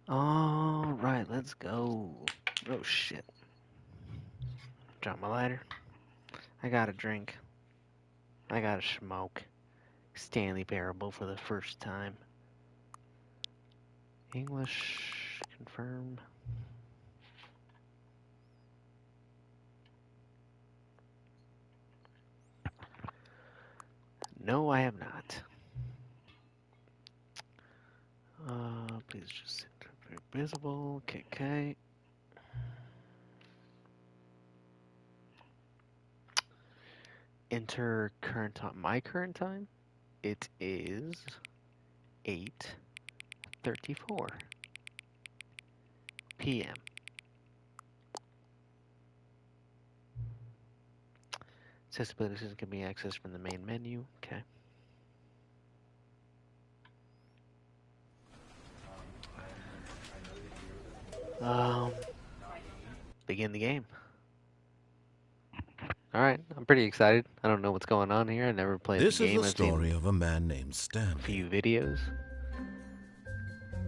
All right, let's go. Oh shit! Drop my lighter. I got a drink. I got to smoke. Stanley Parable for the first time. English confirm. No, I have not. Please just sit visible. Okay. Enter current time. My current time. It is 8:34 p.m. Accessibility system can be accessed from the main menu. Okay. Begin the game. All right, I'm pretty excited. I don't know what's going on here. I never played the This is game. the I've seen story of a man named a Stanley. few videos.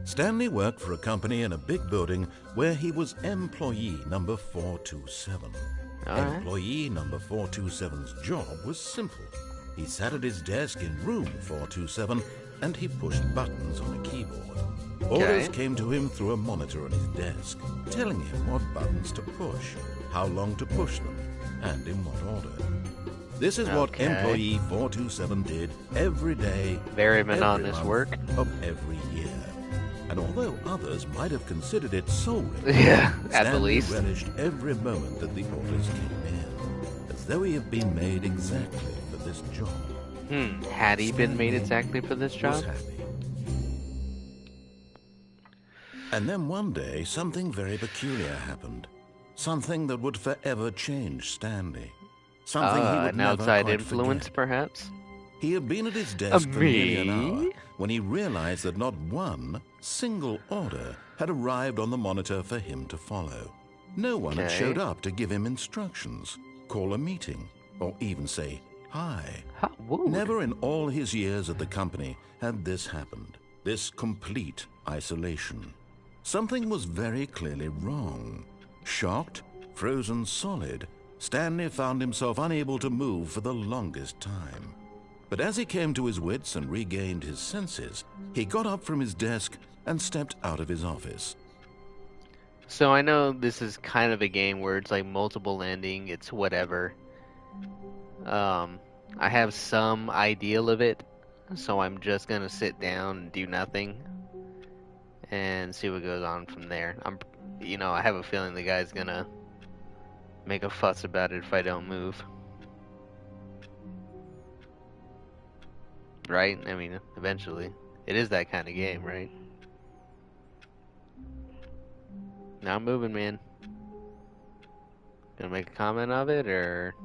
Stanley worked for a company in a big building where he was employee number 427. All right. Employee number 427's job was simple. He sat at his desk in room 427 and he pushed buttons on a keyboard. Orders came to him through a monitor on his desk, telling him what buttons to push, how long to push them, and in what order. This is what employee 427 did every day, Very every monotonous month work. of every year. And although others might have considered it soul-wrenching, Yeah, at the Stanley least. relished every moment that the orders came in, as though he had been made exactly for this job. Had he been made Stanley exactly for this was job? happy. And then one day, something very peculiar happened. Something that would forever change Stanley. Something he would An never outside quite influence, forget. perhaps? He had been at his desk for nearly an hour Me? when he realized that not one single order had arrived on the monitor for him to follow. No one had showed up to give him instructions, call a meeting, or even say hi. Never in all his years at the company had this happened, this complete isolation. Something was very clearly wrong. Shocked, frozen solid, Stanley found himself unable to move for the longest time. But as he came to his wits and regained his senses, he got up from his desk and stepped out of his office. So I know this is kind of a game where it's like multiple ending, it's whatever. I have some ideal of it, so I'm just gonna sit down and do nothing and see what goes on from there. I have a feeling the guy's gonna make a fuss about it if I don't move. Right? I mean, eventually. It is that kind of game, right? Now I'm moving, man. Gonna make a comment of it, or...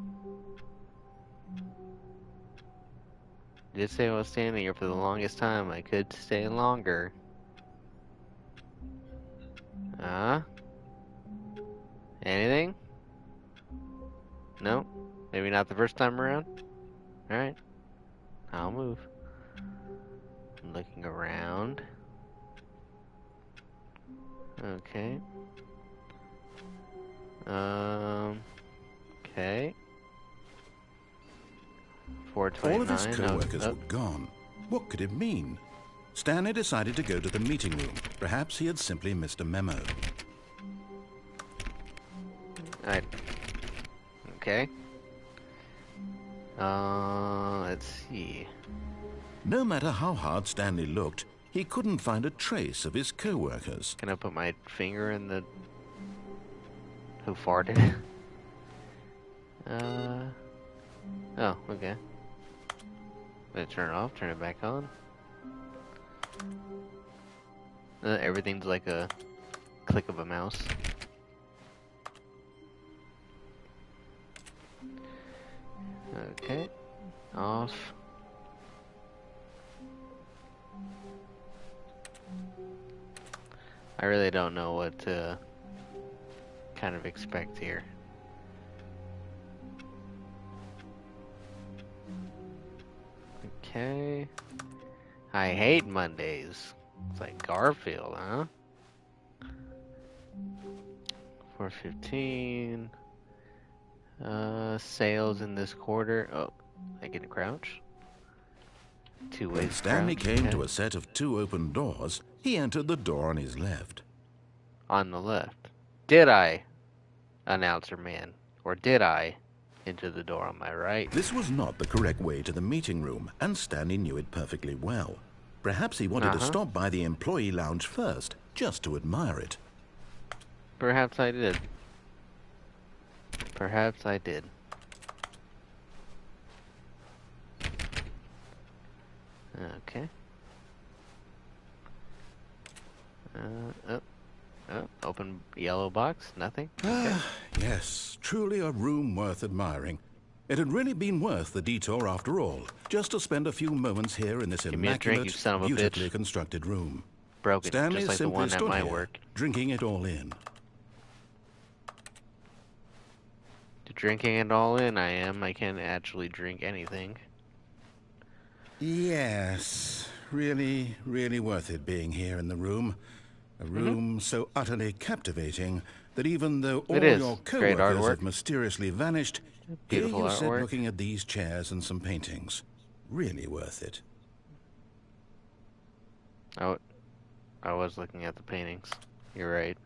Did say I was standing here for the longest time. I could stay longer. Anything? No? Maybe not the first time around? Alright. I'll move. I'm looking around. Okay. Okay. 429. All of his co-workers were gone. What could it mean? Stanley decided to go to the meeting room. Perhaps he had simply missed a memo. Okay. Let's see. No matter how hard Stanley looked, he couldn't find a trace of his co-workers. Can I put my finger in the... Who farted? Oh, okay. Gonna turn it off, turn it back on. Everything's like a click of a mouse. Okay. Off. I really don't know what to kind of expect here. Okay. I hate Mondays. It's like Garfield, huh? 415. Sales in this quarter. Oh, I get a crouch. Two ways When Stanley crouch. came Okay. to a set of 2 open doors, he entered the door on his left. On the left. Did I, announcer man? Or did I enter the door on my right? This was not the correct way to the meeting room, and Stanley knew it perfectly well. Perhaps he wanted to stop by the employee lounge first, just to admire it. Perhaps I did. Perhaps I did. Okay. Open yellow box. Nothing. Okay. Yes, truly a room worth admiring. It had really been worth the detour after all, just to spend a few moments here in this Give me a drink, you immaculate, son of a beautifully bitch. constructed room. Broken, Stanley just like the simply one at stood my here, work. drinking it all in. Drinking it all in, I am. I can't actually drink anything. Yes, really, really worth it being here in the room. A room so utterly captivating that even though all your Great co-workers artwork. have mysteriously vanished, Beautiful here you sit artwork. looking at these chairs and some paintings. Really worth it. I was looking at the paintings. You're right.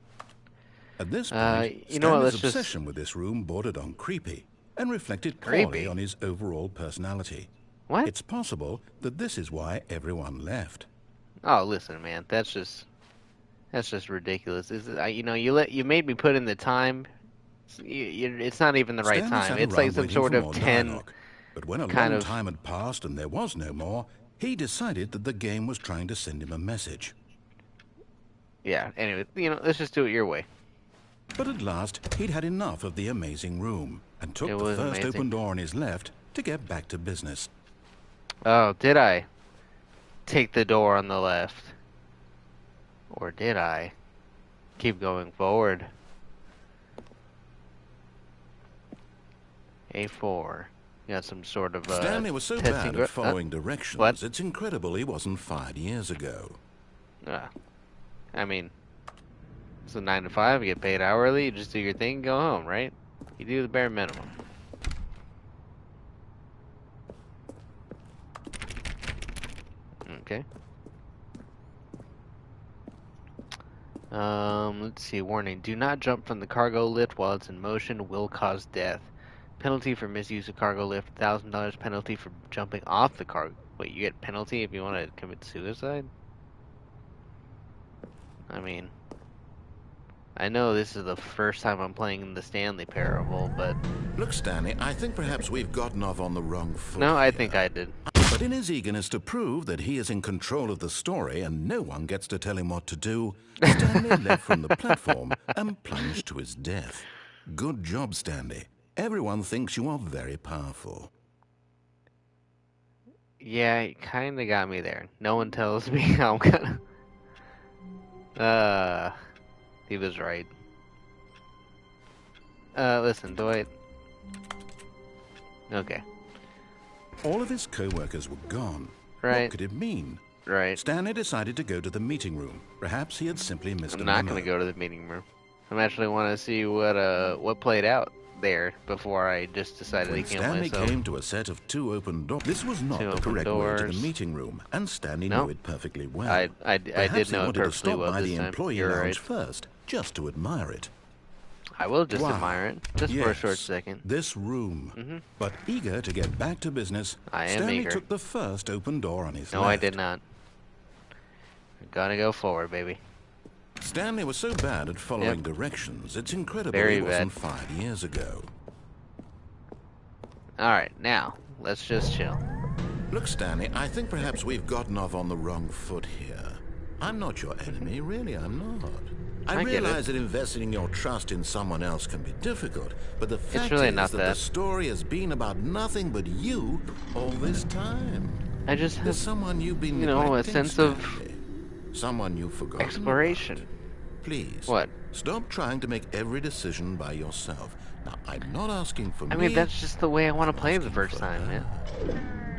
At this point, you know what, Stanley's let's just- obsession with this room bordered on creepy and reflected poorly Creepy? on his overall personality. What? It's possible that this is why everyone left. Oh, listen, man. That's just ridiculous. You made me put in the time. It's not even the right Stanley time. sat It's like around some waiting sort for of more 10 dialogue. But when a kind long of- time had passed and there was no more, he decided that the game was trying to send him a message. Yeah. Anyway, let's just do it your way. But at last, he'd had enough of the amazing room and took It the was first amazing. open door on his left to get back to business. Oh, did I take the door on the left? Or did I keep going forward? A4. You got some sort of Stanley was so testing bad at following directions, what? it's incredible he wasn't fired years ago. I mean, it's a 9 to 5. You get paid hourly. You just do your thing, go home, right? You do the bare minimum. Okay. Let's see. Warning: do not jump from the cargo lift while it's in motion. Will cause death. Penalty for misuse of cargo lift: $1,000. Penalty for jumping off the cargo. Wait, you get penalty if you want to commit suicide? I mean, I know this is the first time I'm playing the Stanley Parable, but Look, Stanley, I think perhaps we've gotten off on the wrong foot no, I here. think I did. But in his eagerness to prove that he is in control of the story and no one gets to tell him what to do, Stanley left from the platform and plunged to his death. Good job, Stanley. Everyone thinks you are very powerful. Yeah, it kind of got me there. No one tells me how I'm gonna. He was right. Listen, Dwight. Okay. All of his co-workers were gone. Right. What could it mean? Right. Stanley decided to go to the meeting room. Perhaps he had simply missed I'm a not memo. gonna go to the meeting room. I actually want to see what played out there before I just decided When to kill Stanley myself. came to a set of 2 open doors, this was not Two the open correct way to doors. the meeting room, and Stanley No. knew it perfectly well. I did Perhaps he know it wanted to perfectly stop well by this the time. employee You're lounge right. first, just to admire it. I will just Wow. admire it, just for a short second. This room. But eager to get back to business, I am Stanley eager. took the first open door on his No, left. I did not. I'm gonna go forward, baby. Stanley was so bad at following directions, it's incredible Very he bad. wasn't fired years ago. Alright, now, let's just chill. Look, Stanley, I think perhaps we've gotten off on the wrong foot here. I'm not your enemy, really, I'm not. I I get realize that investing your trust in someone else can be difficult, but the fact really is not that that. the story has been about nothing but you all this time. I just There's have, someone you've been you know, a neglecting, sense of Stanley. Someone you've forgotten exploration. about. Please. What? Stop trying to make every decision by yourself. Now, I'm not asking for I me. mean, that's just the way I want to play the asking first for time, her. man.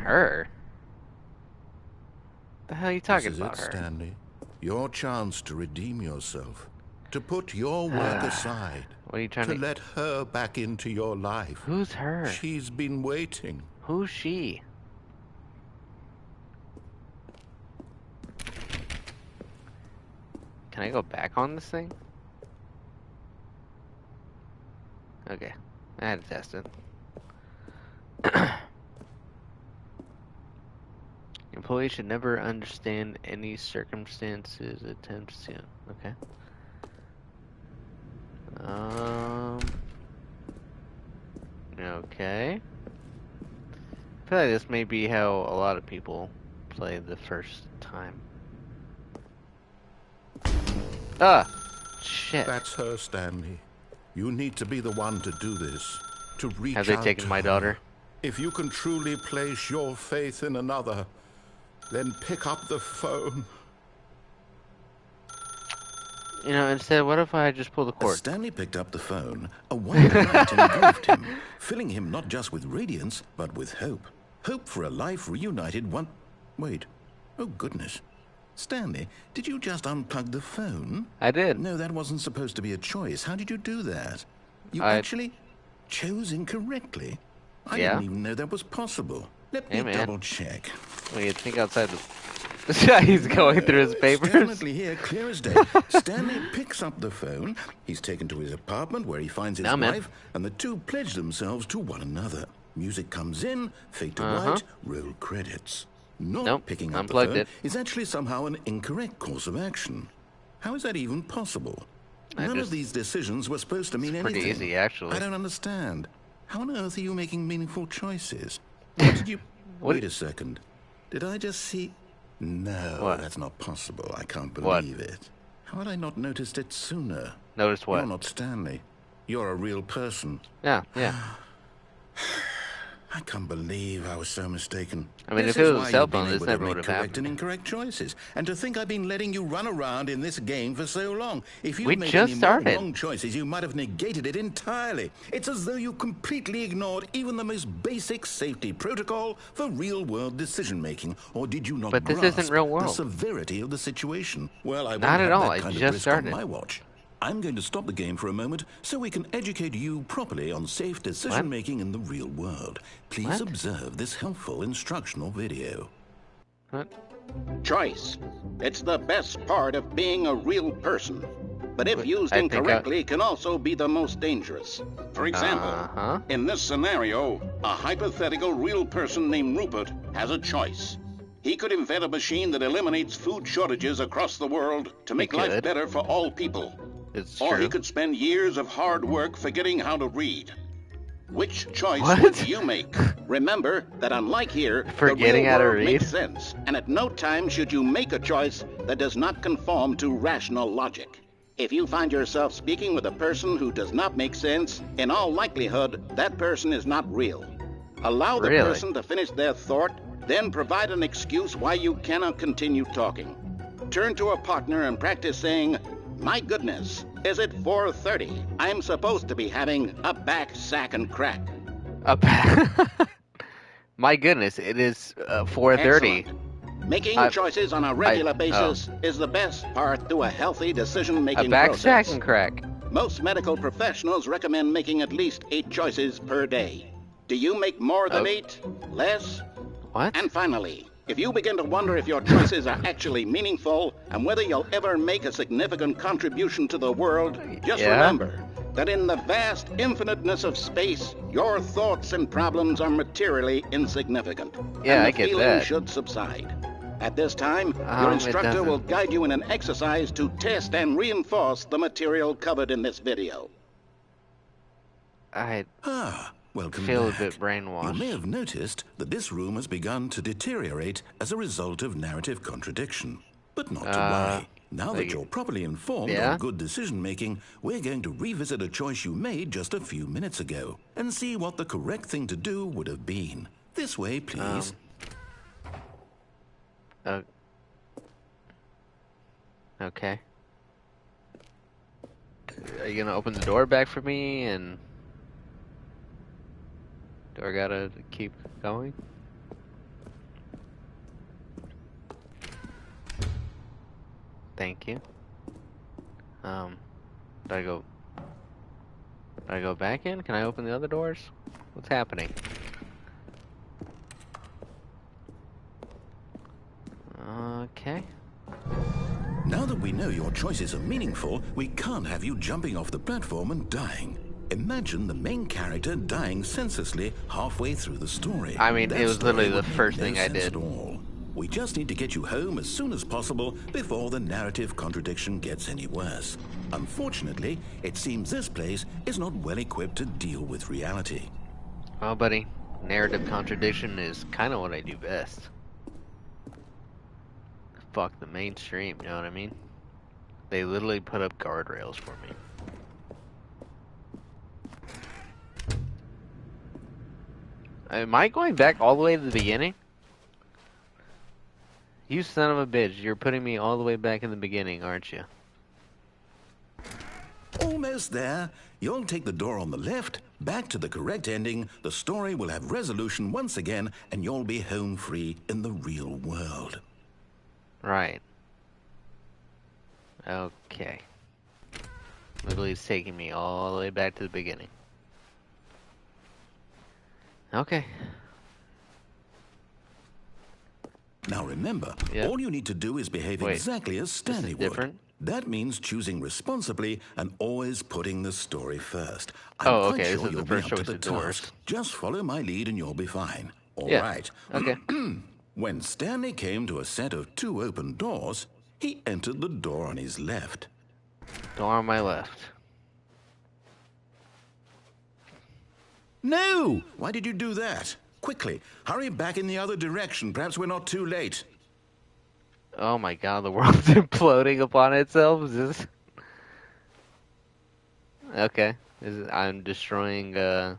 Her? The hell are you talking This is about it, her? Stanley. Your chance to redeem yourself. to put your work aside, What are you trying to to... let her back into your life. Who's her? She's been waiting. Who's she? Can I go back on this thing? Okay. I had to test it. Employees should never understand any circumstances attempts to... Okay. Okay. I feel like this may be how a lot of people play the first time. Ah! Shit. That's her, Stanley. You need to be the one to do this. To reach out. Have they taken my daughter? If you can truly place your faith in another, then pick up the phone. You know, instead, what if I just pull the As cord? Stanley picked up the phone, a wonder light engulfed him, filling him not just with radiance, but with hope. Hope for a life reunited one... Wait. Oh, goodness. Stanley, did you just unplug the phone? I did. No, that wasn't supposed to be a choice. How did you do that? You actually chose incorrectly? I didn't even know that was possible. Let me double check. Well, you'd think outside the... He's going through his papers. Definitely here, clear as day. Stanley picks up the phone. He's taken to his apartment where he finds his wife, and the two pledge themselves to one another. Music comes in, fade to white, roll credits. Not picking up the phone is actually somehow an incorrect course of action. How is that even possible? None of these decisions were supposed to mean anything. Pretty easy, actually. I don't understand. How on earth are you making meaningful choices? What did you... Wait a second. Did I just see... No, that's not possible. I can't believe it. How had I not noticed it sooner? Notice what? You're not Stanley. You're a real person. Yeah. I can't believe I was so mistaken. I mean, if it was a cell phone, this never would have happened. Correct and incorrect choices, and to think I've been letting you run around in this game for so long. If you made any more wrong choices, you might have negated it entirely. It's as though you completely ignored even the most basic safety protocol for real-world decision-making. Or did you not grasp this isn't real world. The severity of the situation? Well, I not won't at have all. that kind I of just risk started. on my watch. I'm going to stop the game for a moment so we can educate you properly on safe decision-making in the real world. Please observe this helpful instructional video. What? Choice. It's the best part of being a real person. But if used incorrectly, can also be the most dangerous. For example, in this scenario, a hypothetical real person named Rupert has a choice. He could invent a machine that eliminates food shortages across the world to make life better for all people. Or he could spend years of hard work forgetting how to read. Which choice would you make? Remember that unlike here, forgetting the how to real world read makes sense, and at no time should you make a choice that does not conform to rational logic. If you find yourself speaking with a person who does not make sense, in all likelihood, that person is not real. Allow the person to finish their thought, then provide an excuse why you cannot continue talking. Turn to a partner and practice saying, "My goodness, is it 4:30? I'm supposed to be having a back, sack, and crack." My goodness, it is 4:30. Making choices on a regular basis is the best part to a healthy decision-making process. A back, process. sack, and crack. Most medical professionals recommend making at least 8 choices per day. Do you make more than 8? Less? What? And finally, if you begin to wonder if your choices are actually meaningful and whether you'll ever make a significant contribution to the world, just remember that in the vast infiniteness of space, your thoughts and problems are materially insignificant. Yeah, and I get the feeling that. should subside. At this time, your instructor will guide you in an exercise to test and reinforce the material covered in this video. Welcome feel back. a bit brainwashed. You may have noticed that this room has begun to deteriorate as a result of narrative contradiction. But not to worry. Now that you're properly informed on good decision-making, we're going to revisit a choice you made just a few minutes ago and see what the correct thing to do would have been. This way, please. Okay. Are you gonna open the door back for me and... Do I gotta keep going? Thank you. Did I go back in? Can I open the other doors? What's happening? Okay. Now that we know your choices are meaningful, we can't have you jumping off the platform and dying. Imagine the main character dying senselessly halfway through the story. I mean, That it was literally story the would make first no thing I sense did. at all. We just need to get you home as soon as possible before the narrative contradiction gets any worse. Unfortunately, it seems this place is not well equipped to deal with reality. Well, buddy, narrative contradiction is kind of what I do best. Fuck the mainstream, you know what I mean? They literally put up guardrails for me. Am I going back all the way to the beginning? You son of a bitch, you're putting me all the way back in the beginning, aren't you? Almost there. You'll take the door on the left, back to the correct ending, the story will have resolution once again, and you'll be home free in the real world. Right. Okay. Literally it's taking me all the way back to the beginning. Okay. Now remember, all you need to do is behave exactly as Stanley would. Different? That means choosing responsibly and always putting the story first. Oh, I'm okay, quite this sure is you'll the be first up to choice the of doors. task. Just follow my lead and you'll be fine. All Yeah. right. Okay. When Stanley came to a set of 2 open doors, he entered the door on his left. Door on my left. No! Why did you do that? Quickly, hurry back in the other direction. Perhaps we're not too late. Oh my god, the world's imploding upon itself? Is this... Okay. I'm destroying the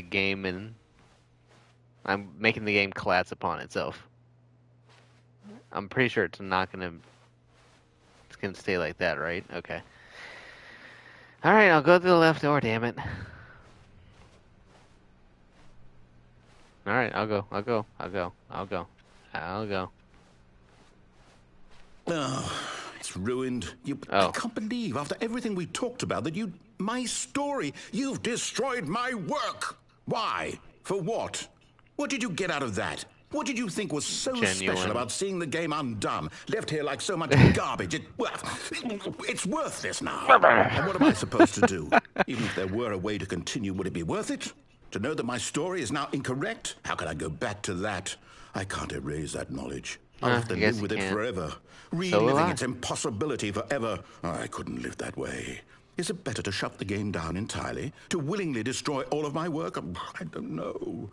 game and I'm making the game collapse upon itself. I'm pretty sure it's not gonna... It's gonna stay like that, right? Okay. Alright, I'll go to the left door, damn it. Alright, I'll go. Oh, it's ruined. I can't believe, after everything we talked about, that my story, you've destroyed my work. Why? For what? What did you get out of that? What did you think was so special about seeing the game undone, left here like so much garbage? It's worthless now. And what am I supposed to do? Even if there were a way to continue, would it be worth it? To know that my story is now incorrect? How can I go back to that? I can't erase that knowledge. I'll have to live with it forever. Reliving its impossibility forever. I couldn't live that way. Is it better to shut the game down entirely? To willingly destroy all of my work? I don't know.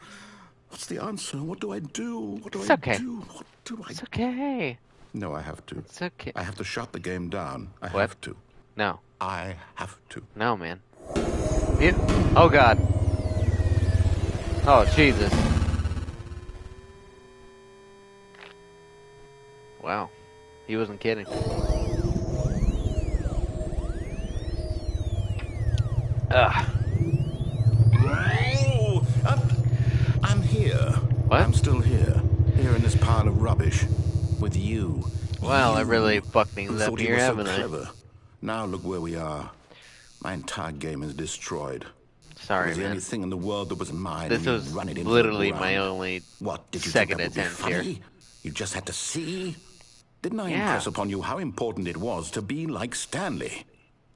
What's the answer? What do I do? What do I do? What do I do? It's okay. No, I have to. It's okay. I have to shut the game down. I have to. No. I have to. No, man. Oh, God. Oh, Jesus. Wow. He wasn't kidding. Ugh. Oh, I'm here. What? I'm still here. Here in this pile of rubbish. With you. Well, I really fucked things up thought here, you were haven't so I? clever. Now look where we are. My entire game is destroyed. Sorry, it was the man. only thing in the world that was mine. This was literally my only second attempt here. You just had to see? Didn't I impress upon you how important it was to be like Stanley?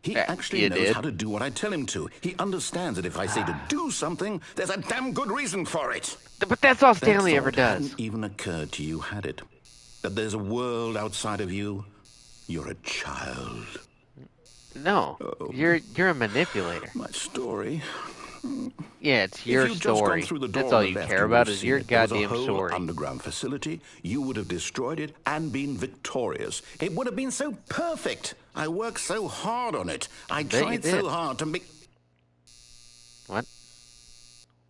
He actually knows how to do what I tell him to. He understands that if I say to do something, there's a damn good reason for it. But that's all Stanley ever does. Hadn't even occurred to you, had it? That there's a world outside of you? You're a child. No, you're a manipulator. My story. Yeah, it's your story. That's all you care about is your goddamn story. Underground facility, you would have destroyed it and been victorious. It would have been so perfect. I worked so hard on it. I tried so hard to make... What?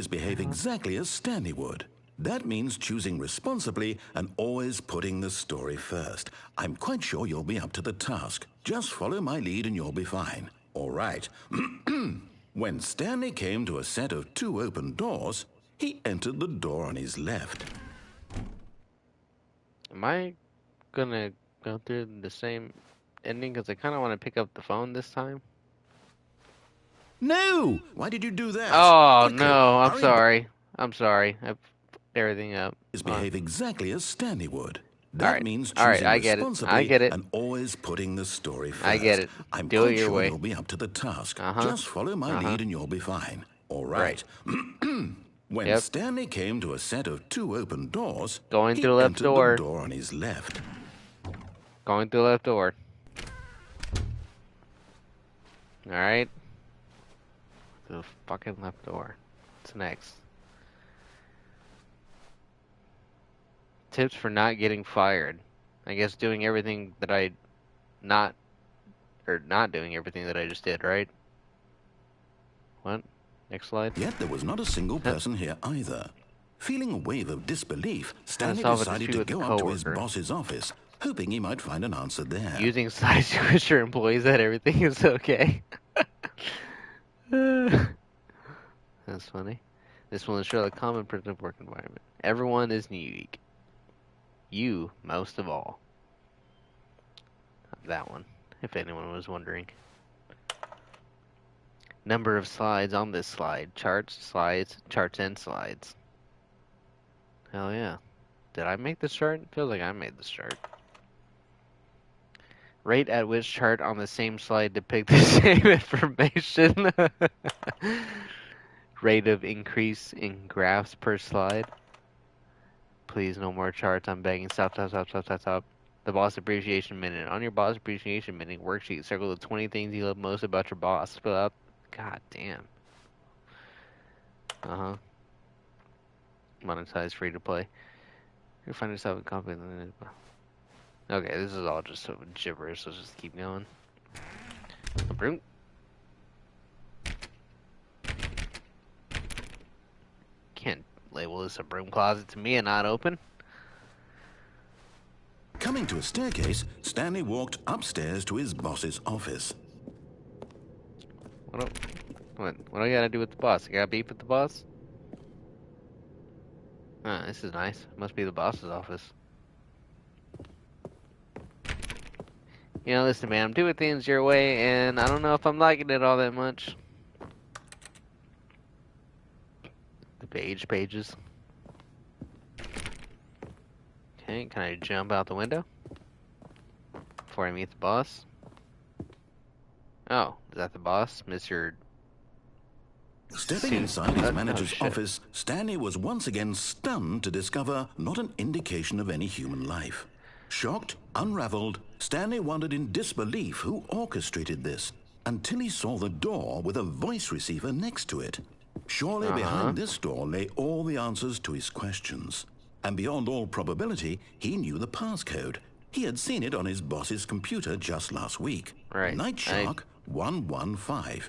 Behave exactly as Stanley would. That means choosing responsibly and always putting the story first. I'm quite sure you'll be up to the task. Just follow my lead and you'll be fine. All right. When Stanley came to a set of 2 open doors, he entered the door on his left. Am I gonna go through the same ending? Because I kind of want to pick up the phone this time. No! Why did you do that? Oh, Quickly, no, I'm hurry sorry. I'm sorry. I fucked everything up. behave exactly as Stanley would. All That right. means All right, choosing I get it. I responsibly get it. and always putting the story first. I get it. I'm Do it quite your sure way. you'll be up to the task. Uh-huh. Just follow my lead and you'll be fine. All right. When Yep. Stanley came to a set of 2 open doors, Going he through the left entered door. the door on his left. Going through the left door. All right. The fucking left door. What's next? Tips for not getting fired. I guess doing everything that I not doing everything that I just did, right? What? Next slide. Yet there was not a single person here either. Feeling a wave of disbelief, Stanley solve a decided dispute to with a go up to his coworker. boss's office, hoping he might find an answer there. Using slides to assure employees that everything is okay. That's funny. This will ensure a common productive work environment. Everyone is unique. You, most of all. That one, if anyone was wondering. Number of slides on this slide. Charts, slides, charts, and slides. Hell yeah. Did I make this chart? Feels like I made this chart. Rate at which chart on the same slide depict the same information. Rate of increase in graphs per slide. Please, no more charts. I'm begging. Stop. The boss appreciation minute. On your boss appreciation minute worksheet, circle the 20 things you love most about your boss. Fill out. God damn. Uh-huh. Monetize, free to play. You find yourself a copy. Okay, this is all just so gibberish, so just keep going. A broom. Can't label this a broom closet to me and not open. Coming to a staircase, Stanley walked upstairs to his boss's office. What do I gotta do with the boss? I got beef with the boss? This is nice. Must be the boss's office. You know, listen, man, I'm doing things your way, and I don't know if I'm liking it all that much. The pages. Okay, can I jump out the window? Before I meet the boss? Oh, is that the boss? Mr. Stepping inside his manager's office, Stanley was once again stunned to discover not an indication of any human life. Shocked, unraveled, Stanley wondered in disbelief who orchestrated this, until he saw the door with a voice receiver next to it. Surely behind this door lay all the answers to his questions. And beyond all probability, he knew the passcode. He had seen it on his boss's computer just last week. Right. Night Shark 115.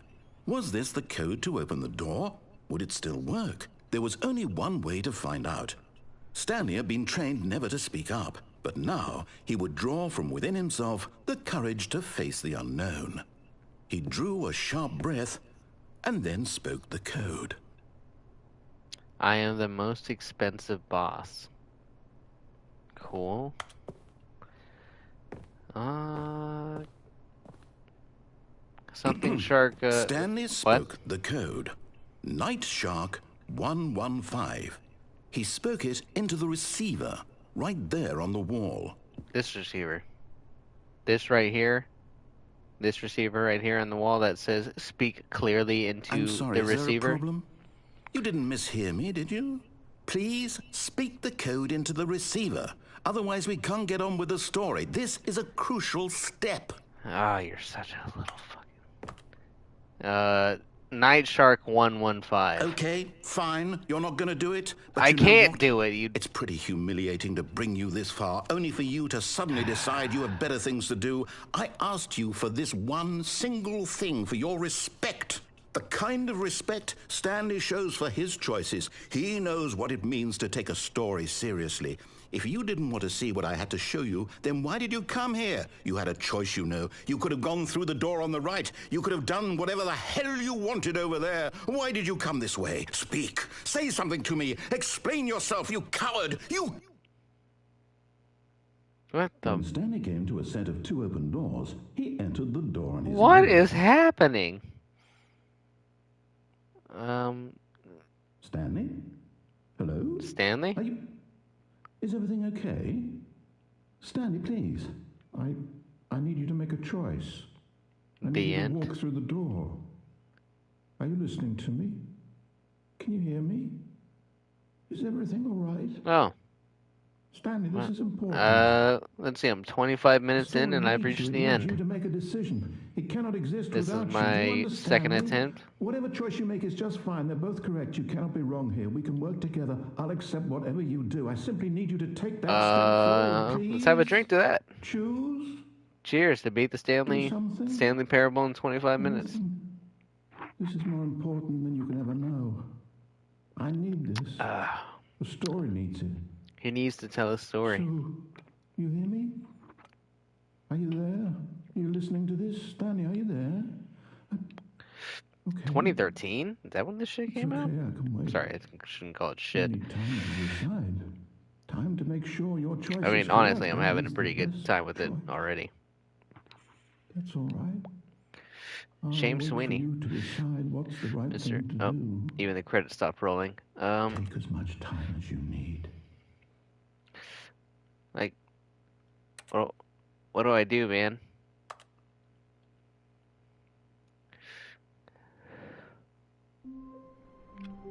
Was this the code to open the door? Would it still work? There was only one way to find out. Stanley had been trained never to speak up, but now he would draw from within himself the courage to face the unknown. He drew a sharp breath and then spoke the code. I am the most expensive boss. Cool. Something Shark. Stanley spoke the code. Night Shark 115. He spoke it into the receiver, right there on the wall. This receiver. This right here. This receiver right here on the wall that says "Speak clearly into I'm sorry, the is receiver." there a problem? You didn't mishear me, did you? Please speak the code into the receiver. Otherwise, we can't get on with the story. This is a crucial step. Ah, you're such a little fucking... Night Shark 115. Okay, fine. You're not going to do it? But I can't do it. It's pretty humiliating to bring you this far, only for you to suddenly decide you have better things to do. I asked you for this one single thing, for your respect. The kind of respect Stanley shows for his choices. He knows what it means to take a story seriously. If you didn't want to see what I had to show you, then why did you come here? You had a choice, you know. You could have gone through the door on the right. You could have done whatever the hell you wanted over there. Why did you come this way? Speak. Say something to me. Explain yourself, you coward. You... What the... When Stanley came to a set of 2 open doors, he entered the door on his What left. is happening? Stanley? Hello? Stanley? Is everything okay? Stanley, please. I need you to make a choice. I need you to walk through the door. Are you listening to me? Can you hear me? Is everything all right? Oh. Stanley, this is important. Let's see. I'm 25 minutes in, and I've reached the end. You to make a decision. It cannot exist This without is my second attempt. Whatever choice you make is just fine. They're both correct. You cannot be wrong here. We can work together. I'll accept whatever you do. I simply need you to take that step forward, please. Let's have a drink to that. Choose. Cheers to beat the Stanley Parable in 25 minutes. This is more important than you can ever know. I need this. The story needs it. He needs to tell a story. So, you hear me? Are you there? Are you listening to this? Stanley, are you there? Okay. 2013? Is that when this shit came out? Sorry, I shouldn't call it shit. Time to make sure your choice I mean, honestly, I'm having a pretty good time with it already. That's all right. Shame Sweeney. Even the credits stopped rolling. Take as much time as you need. Like, what do I do, man?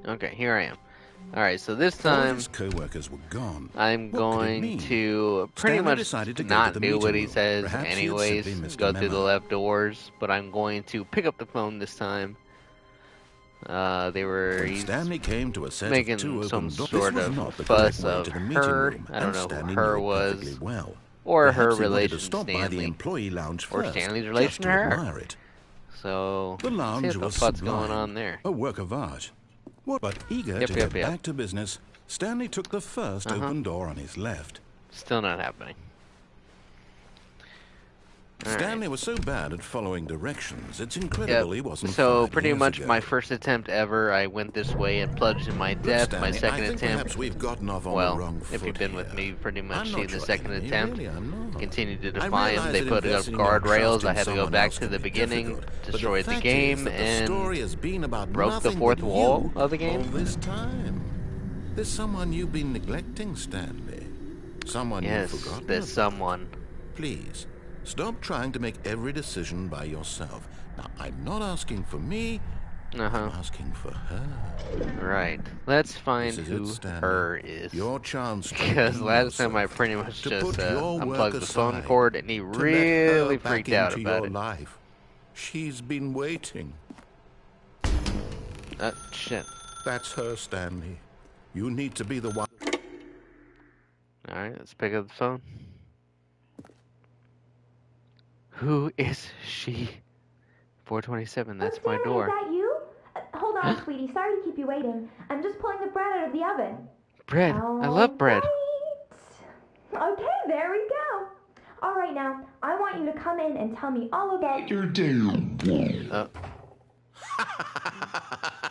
Okay, here I am. All right, so this time his co-workers were gone. I'm going to pretty much not do what he says anyways, go through the left doors, but I'm going to pick up the phone this time. Stanley came to a set making some sort of fuss of her. I don't know who her was, or her relation to Stanley, or Stanley's relation to her. So, the lounge was what's going on there. A work of art. But eager to get back to business, Stanley took the first open door on his left. Still not happening. Stanley was so bad at following directions, it's incredible he wasn't. So pretty much my first attempt ever, I went this way and plunged in my death. My second attempt, we've gotten off on well, the wrong if you've been with me, pretty much seen the second really, attempt. Continued to defy them. They put up guardrails. I had to go back to the beginning, destroyed the game, and broke the fourth wall of the game. All this time, there's someone you've been neglecting, Stanley. Someone you've forgotten. Yes, there's someone. Please. Stop trying to make every decision by yourself. Now, I'm not asking for me. I'm asking for her. Right. Let's find who her is. Your chance. Because last time I pretty much just unplugged the phone cord, and he really freaked out about it. Life. She's been waiting. Shit. That's her, Stanley. You need to be the one. All right. Let's pick up the phone. Who is she? 427, that's my door. Is that you? Hold on, sweetie. Sorry to keep you waiting. I'm just pulling the bread out of the oven. Bread? I love bread. Right. Okay, there we go. All right, now, I want you to come in and tell me all about your day.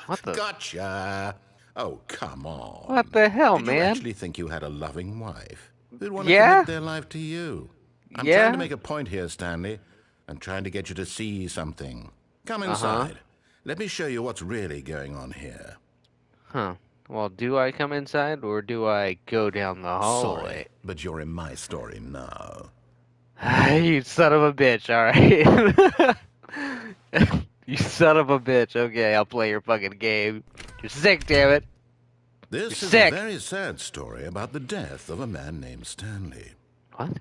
What the? Gotcha. Oh, come on. What the hell, Did man? You actually think you had a loving wife who'd want to commit their life to you? I'm trying to make a point here, Stanley. I'm trying to get you to see something. Come inside. Let me show you what's really going on here. Huh. Well, do I come inside, or do I go down the hallway? Sorry, but you're in my story now. You son of a bitch, alright. You son of a bitch. Okay, I'll play your fucking game. You're sick, damn it. This is a very sad story about the death of a man named Stanley. What?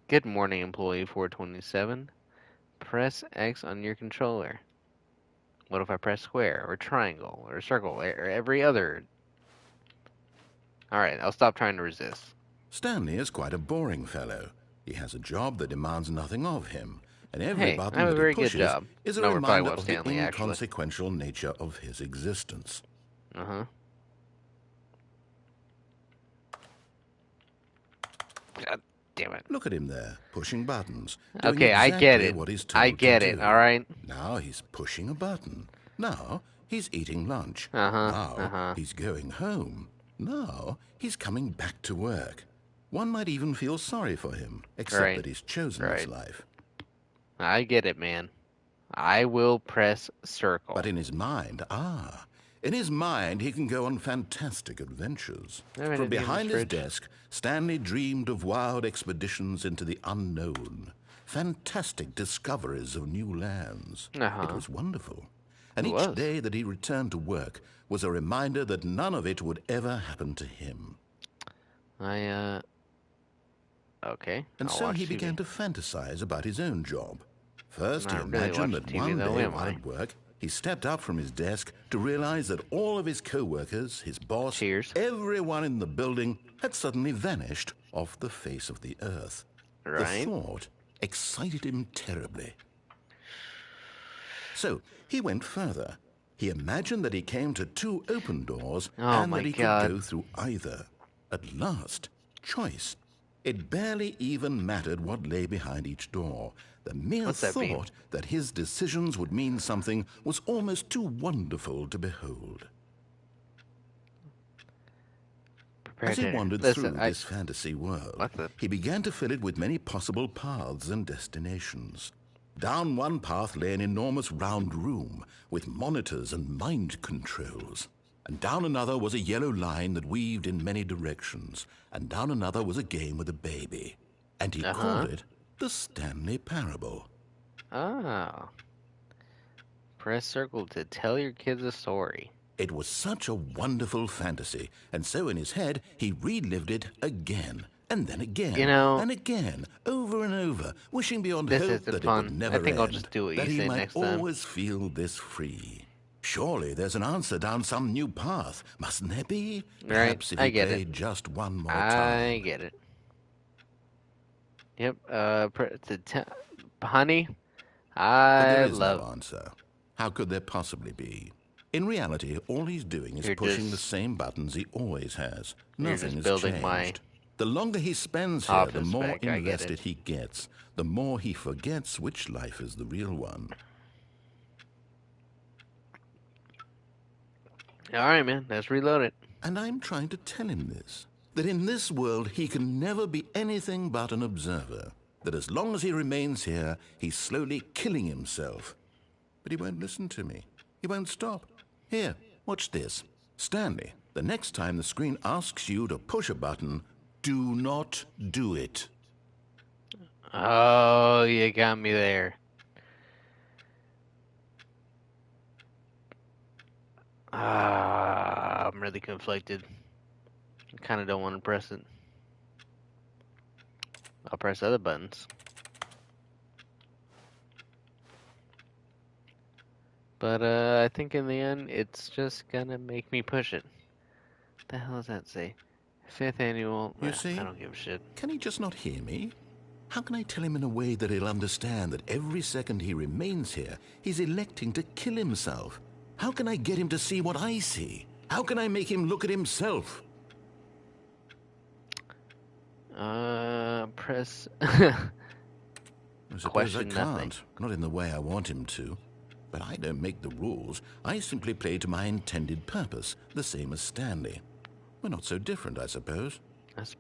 Good morning, employee 427. Press X on your controller. What if I press square, or triangle, or circle, or every other? Alright, I'll stop trying to resist. Stanley is quite a boring fellow. He has a job that demands nothing of him, and every button I have a very that he pushes good job. is a reminder of the inconsequential nature of his existence. God damn it. Look at him there, pushing buttons. Okay, I get it. I get it, alright? Now he's pushing a button. Now he's eating lunch. Now he's going home. Now he's coming back to work. One might even feel sorry for him, except that he's chosen his life. I get it, man. I will press circle. But in his mind, he can go on fantastic adventures. From behind his desk, Stanley dreamed of wild expeditions into the unknown, fantastic discoveries of new lands. It was wonderful. And each day that he returned to work was a reminder that none of it would ever happen to him. Okay. And so he began to fantasize about his own job. First, he imagined that one day while at work, he stepped up from his desk to realize that all of his co-workers, his boss, everyone in the building had suddenly vanished off the face of the earth. The thought excited him terribly. So he went further. He imagined that he came to 2 open doors and that he could go through either. At last, choice. It barely even mattered what lay behind each door. The mere thought that his decisions would mean something was almost too wonderful to behold. As he wandered through this fantasy world, he began to fill it with many possible paths and destinations. Down one path lay an enormous round room with monitors and mind controls. And down another was a yellow line that weaved in many directions. And down another was a game with a baby. And he called it the Stanley Parable. Oh. Press circle to tell your kids a story. It was such a wonderful fantasy, and so in his head he relived it again, and then again, and again, over and over, wishing beyond hope that it would never end, I'll just do what that you he say might next time. always feel this free. Surely there's an answer down some new path, mustn't there be? Perhaps if he played just one more time. I get it. Yep. Honey, But there is no answer. How could there possibly be? In reality, all he's doing is pushing the same buttons he always has. Nothing has changed. The longer he spends here, the more invested he gets. The more he forgets which life is the real one. All right, man. Let's reload it. And I'm trying to tell him this. That in this world, he can never be anything but an observer. That as long as he remains here, he's slowly killing himself. But he won't listen to me. He won't stop. Here, watch this. Stanley, the next time the screen asks you to push a button, do not do it. Oh, you got me there. I'm really conflicted. I kind of don't want to press it. I'll press other buttons. But I think in the end, it's just gonna make me push it. What the hell does that say? 5th annual. You see? I don't give a shit. Can he just not hear me? How can I tell him in a way that he'll understand that every second he remains here, he's electing to kill himself? How can I get him to see what I see? How can I make him look at himself? Press. I suppose Question I can't. nothing. Not in the way I want him to. But I don't make the rules. I simply play to my intended purpose, the same as Stanley. We're not so different, I suppose.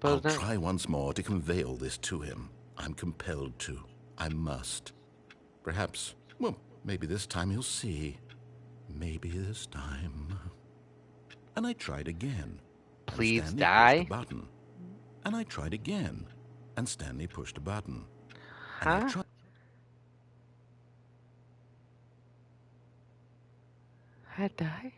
I'll try once more to convey all this to him. I'm compelled to. I must. Perhaps, well, maybe this time he'll see. Maybe this time. And I tried again. Please die. Pushed a button. And I tried again. And Stanley pushed a button. Huh? I die?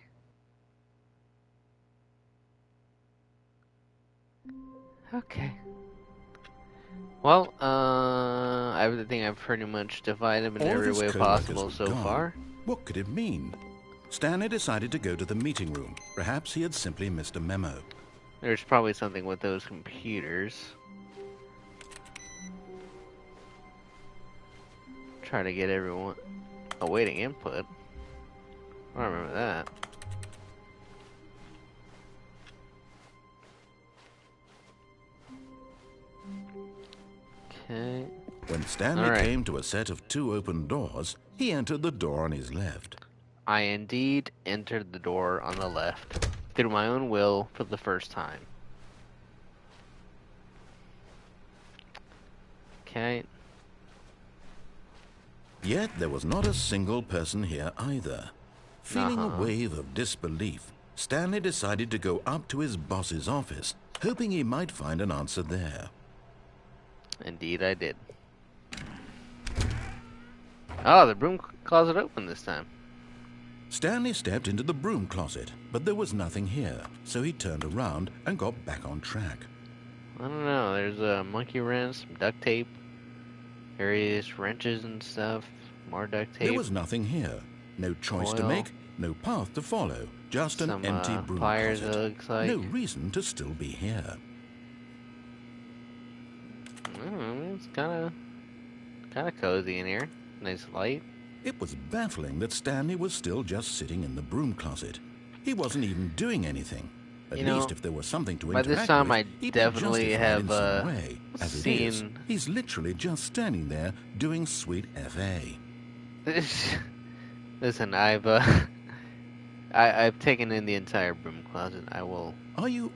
Okay. Well, I think I've pretty much defied him in every way possible so far. What could it mean? Stanley decided to go to the meeting room. Perhaps he had simply missed a memo. There's probably something with those computers. Try to get everyone awaiting input. I don't remember that. Okay. When Stanley came to a set of 2 open doors, he entered the door on his left. I indeed entered the door on the left, through my own will for the first time. Okay. Yet there was not a single person here either. Feeling a wave of disbelief, Stanley decided to go up to his boss's office, hoping he might find an answer there. Indeed I did. Oh, the broom closet opened this time. Stanley stepped into the broom closet, but there was nothing here, so he turned around and got back on track. I don't know, there's a monkey wrench, some duct tape, various wrenches and stuff, more duct tape. There was nothing here. No choice to make, no path to follow, just an empty broom pliers, closet. it looks like. No reason to still be here. It's kind of cozy in here. Nice light. It was baffling that Stanley was still just sitting in the broom closet. He wasn't even doing anything. At least if there was something to interact with, by this time I he'd definitely have way. As seen... it is, he's literally just standing there doing sweet FA. Listen, I've taken in the entire broom closet. I will... Are you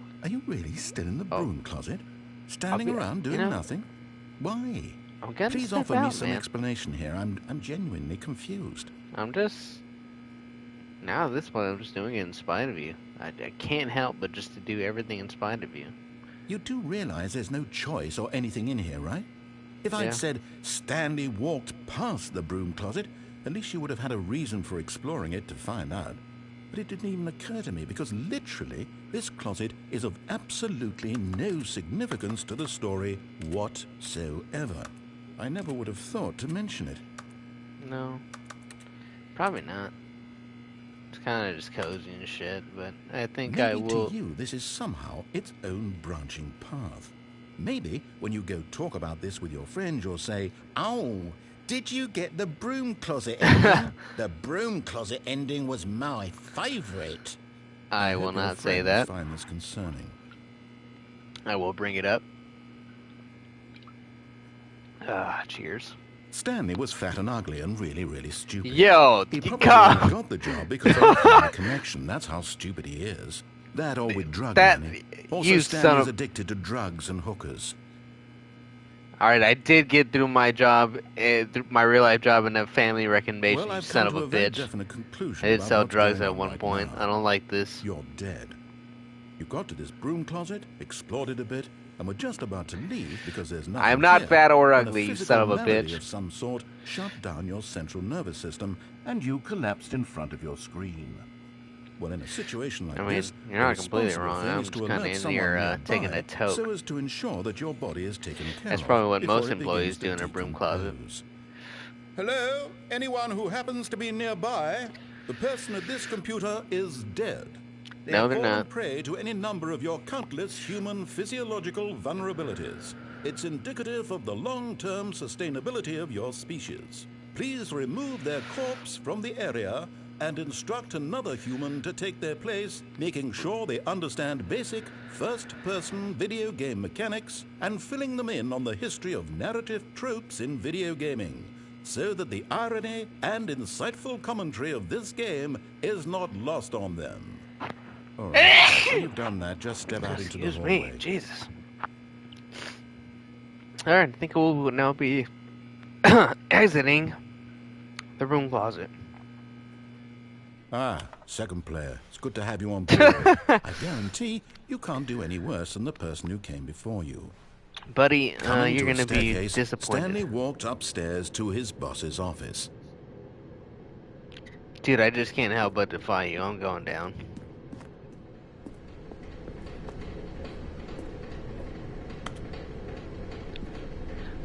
really still in the broom closet? Standing around doing nothing? Why? Please offer me some explanation here. I'm genuinely confused. Now at this point, I'm just doing it in spite of you. I can't help but just to do everything in spite of you. You do realize there's no choice or anything in here, right? If I'd said Stanley walked past the broom closet, at least you would have had a reason for exploring it to find out. But it didn't even occur to me because literally this closet is of absolutely no significance to the story whatsoever. I never would have thought to mention it. No, probably not. It's kind of just cozy and shit, but I think I will... to you, this is somehow its own branching path. Maybe when you go talk about this with your friends, you'll say, "Oh, did you get the broom closet ending? The broom closet ending was my favorite." I will not say that. Find this concerning. I will bring it up. Cheers. Stanley was fat and ugly and really, really stupid. Yo, he probably got the job because of the connection. That's how stupid he is. That or with drug money. Also, Stanley's addicted to drugs and hookers. Alright, I did get through my job, my real life job in a family recommendation, well, you son of a bitch. I did sell drugs at one point. I don't like this. You're dead. You got to this broom closet, explored it a bit, and we're just about to leave because there's nothing I'm not here, fat or ugly, you son of a bitch. Of some sort shut down your central nervous system, and you collapsed in front of your screen. Well, in a situation like this, you're not completely wrong. I'm just kind of in here taking a toke. So as to ensure that your body is taken care of. That's probably what most employees do in a broom closet. Hello? Anyone who happens to be nearby? The person at this computer is dead. No, they're not. Prey to any number of your countless human physiological vulnerabilities. It's indicative of the long-term sustainability of your species. Please remove their corpse from the area and instruct another human to take their place, making sure they understand basic first-person video game mechanics and filling them in on the history of narrative tropes in video gaming, so that the irony and insightful commentary of this game is not lost on them. All right, when you've done that, just step out into the hallway. Excuse me, Jesus. Alright, I think we'll now be exiting the room closet. Ah, second player. It's good to have you on board. I guarantee you can't do any worse than the person who came before you. Buddy, you're going to be disappointed. Stanley walked upstairs to his boss's office. Dude, I just can't help but defy you. I'm going down.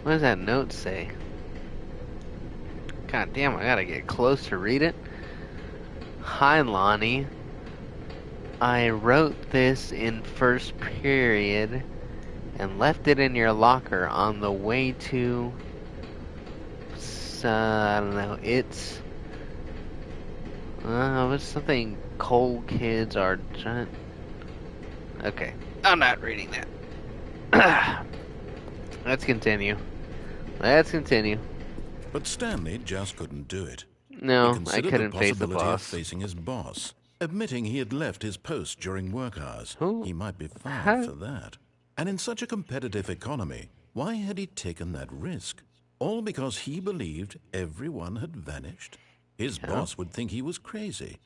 What does that note say? God damn, I gotta get close to read it. Hi, Lonnie. I wrote this in first period and left it in your locker on the way to... I don't know, it's something coal kids are trying... Okay, I'm not reading that. Let's continue. But Stanley just couldn't do it. No, I couldn't face the boss. Facing his boss, admitting he had left his post during work hours. He might be fired for that. And in such a competitive economy, why had he taken that risk? All because he believed everyone had vanished. His boss would think he was crazy.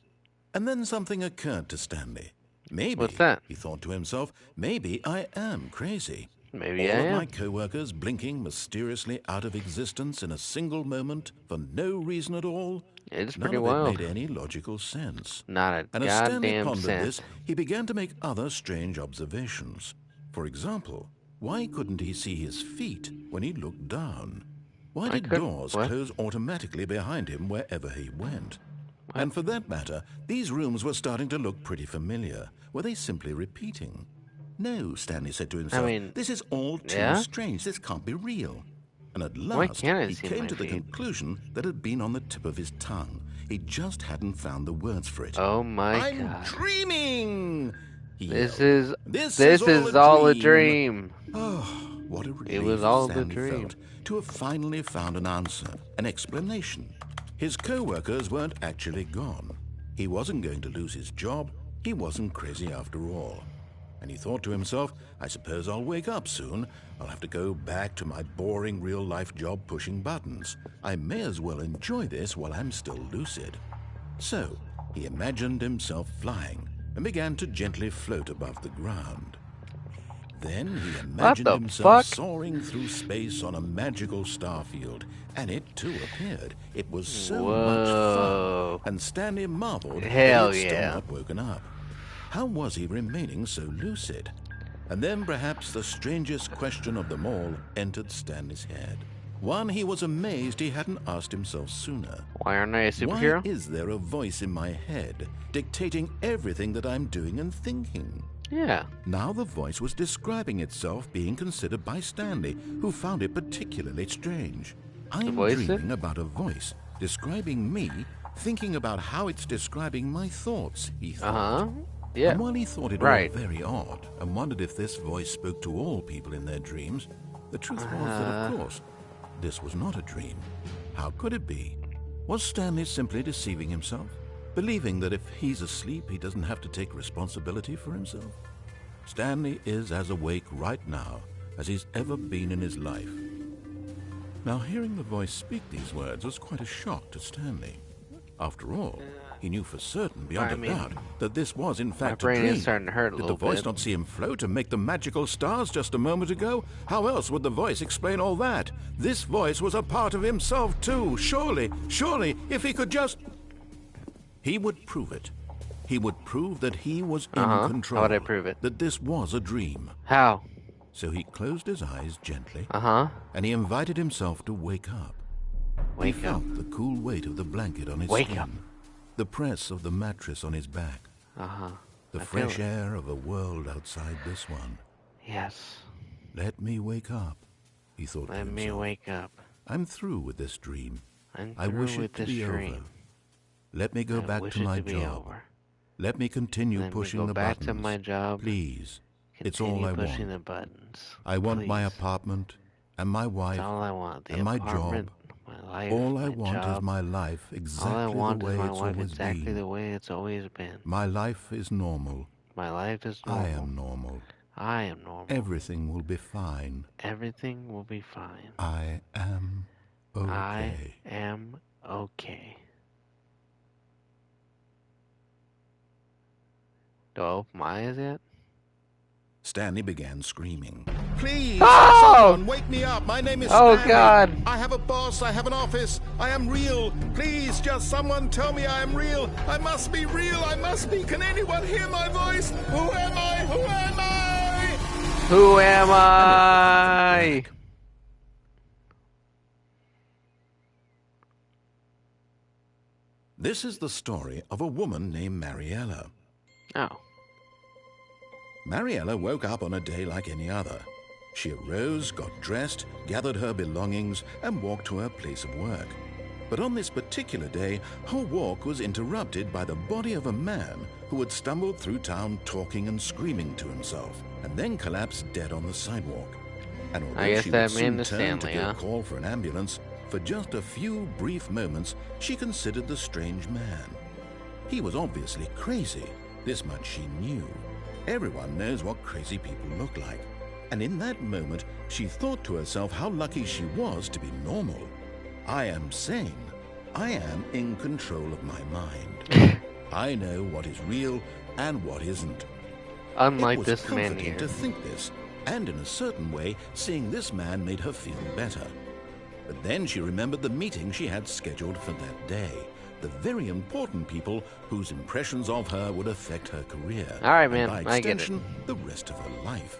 And then something occurred to Stanley. Maybe, what's that? He thought to himself, maybe I am crazy. Maybe All I of am. my co-workers blinking mysteriously out of existence in a single moment for no reason at all. It's None pretty of wild. it made any logical sense. Not a And as Stanley goddamn pondered sense. this, he began to make other strange observations. For example, why couldn't he see his feet when he looked down? Why did doors close automatically behind him wherever he went? What? And for that matter, these rooms were starting to look pretty familiar. Were they simply repeating? No, Stanley said to himself, this is all too strange. This can't be real. And at last, he came to the conclusion that had been on the tip of his tongue. He just hadn't found the words for it. Oh my God. I'm dreaming! This is all a dream. Oh, what a relief it was all Stanley a dream. felt to have finally found an answer, an explanation. His co-workers weren't actually gone. He wasn't going to lose his job. He wasn't crazy after all. And he thought to himself, I suppose I'll wake up soon. I'll have to go back to my boring real-life job pushing buttons. I may as well enjoy this while I'm still lucid. So, he imagined himself flying and began to gently float above the ground. Then he imagined himself soaring through space on a magical starfield, and it too appeared. It was so much fun, and Stanley marveled that he had still not woken up. How was he remaining so lucid? And then perhaps the strangest question of them all entered Stanley's head. One he was amazed he hadn't asked himself sooner. Why aren't I a superhero? Why is there a voice in my head dictating everything that I'm doing and thinking? Yeah. Now the voice was describing itself being considered by Stanley, who found it particularly strange. I'm dreaming about a voice describing me, thinking about how it's describing my thoughts, he thought. Yeah. And while he thought it all very odd and wondered if this voice spoke to all people in their dreams, the truth was that, of course, this was not a dream. How could it be? Was Stanley simply deceiving himself? Believing that if he's asleep, he doesn't have to take responsibility for himself? Stanley is as awake right now as he's ever been in his life. Now, hearing the voice speak these words was quite a shock to Stanley. After all, he knew for certain, beyond a doubt, that this was in fact a dream. My brain is starting to hurt a little bit. Did the voice not see him float and make the magical stars just a moment ago? How else would the voice explain all that? This voice was a part of himself too. Surely, if he could just... He would prove it. He would prove that he was in control. How would I prove it? That this was a dream. How? So he closed his eyes gently. And he invited himself to wake up. He felt the cool weight of the blanket on his skin. The press of the mattress on his back. The fresh air of a world outside this one. Yes. Let me wake up, he thought to himself. Let me wake up. I'm through with this dream. I wish it to be over. Let me go back to my job. Let me continue pushing the buttons. Back to my job. Please. It's all I want. The buttons. I want my apartment and my wife. That's all I want. And my job. My life, all I want is my life exactly the way it's always been. My life is normal. My life is normal. I am normal. I am normal. Everything will be fine. Everything will be fine. I am okay. I am okay. Do I open my eyes yet? Stanley began screaming. Please, someone wake me up. My name is Stanley. Oh, God. I have a boss. I have an office. I am real. Please, just someone tell me I am real. I must be real. I must be. Can anyone hear my voice? Who am I? Who am I? Who am I? This is the story of a woman named Mariella. Oh. Mariella woke up on a day like any other. She arose, got dressed, gathered her belongings, and walked to her place of work. But on this particular day, her walk was interrupted by the body of a man who had stumbled through town talking and screaming to himself, and then collapsed dead on the sidewalk. And although she would soon turn to give a call for an ambulance, for just a few brief moments, she considered the strange man. He was obviously crazy. This much she knew. Everyone knows what crazy people look like. And in that moment, she thought to herself how lucky she was to be normal. I am sane. I am in control of my mind. I know what is real and what isn't. Unlike it this was man comforting here. to think this, and in a certain way, seeing this man made her feel better. But then she remembered the meeting she had scheduled for that day. The very important people whose impressions of her would affect her career. All right, man, and by I get it. extension, the rest of her life.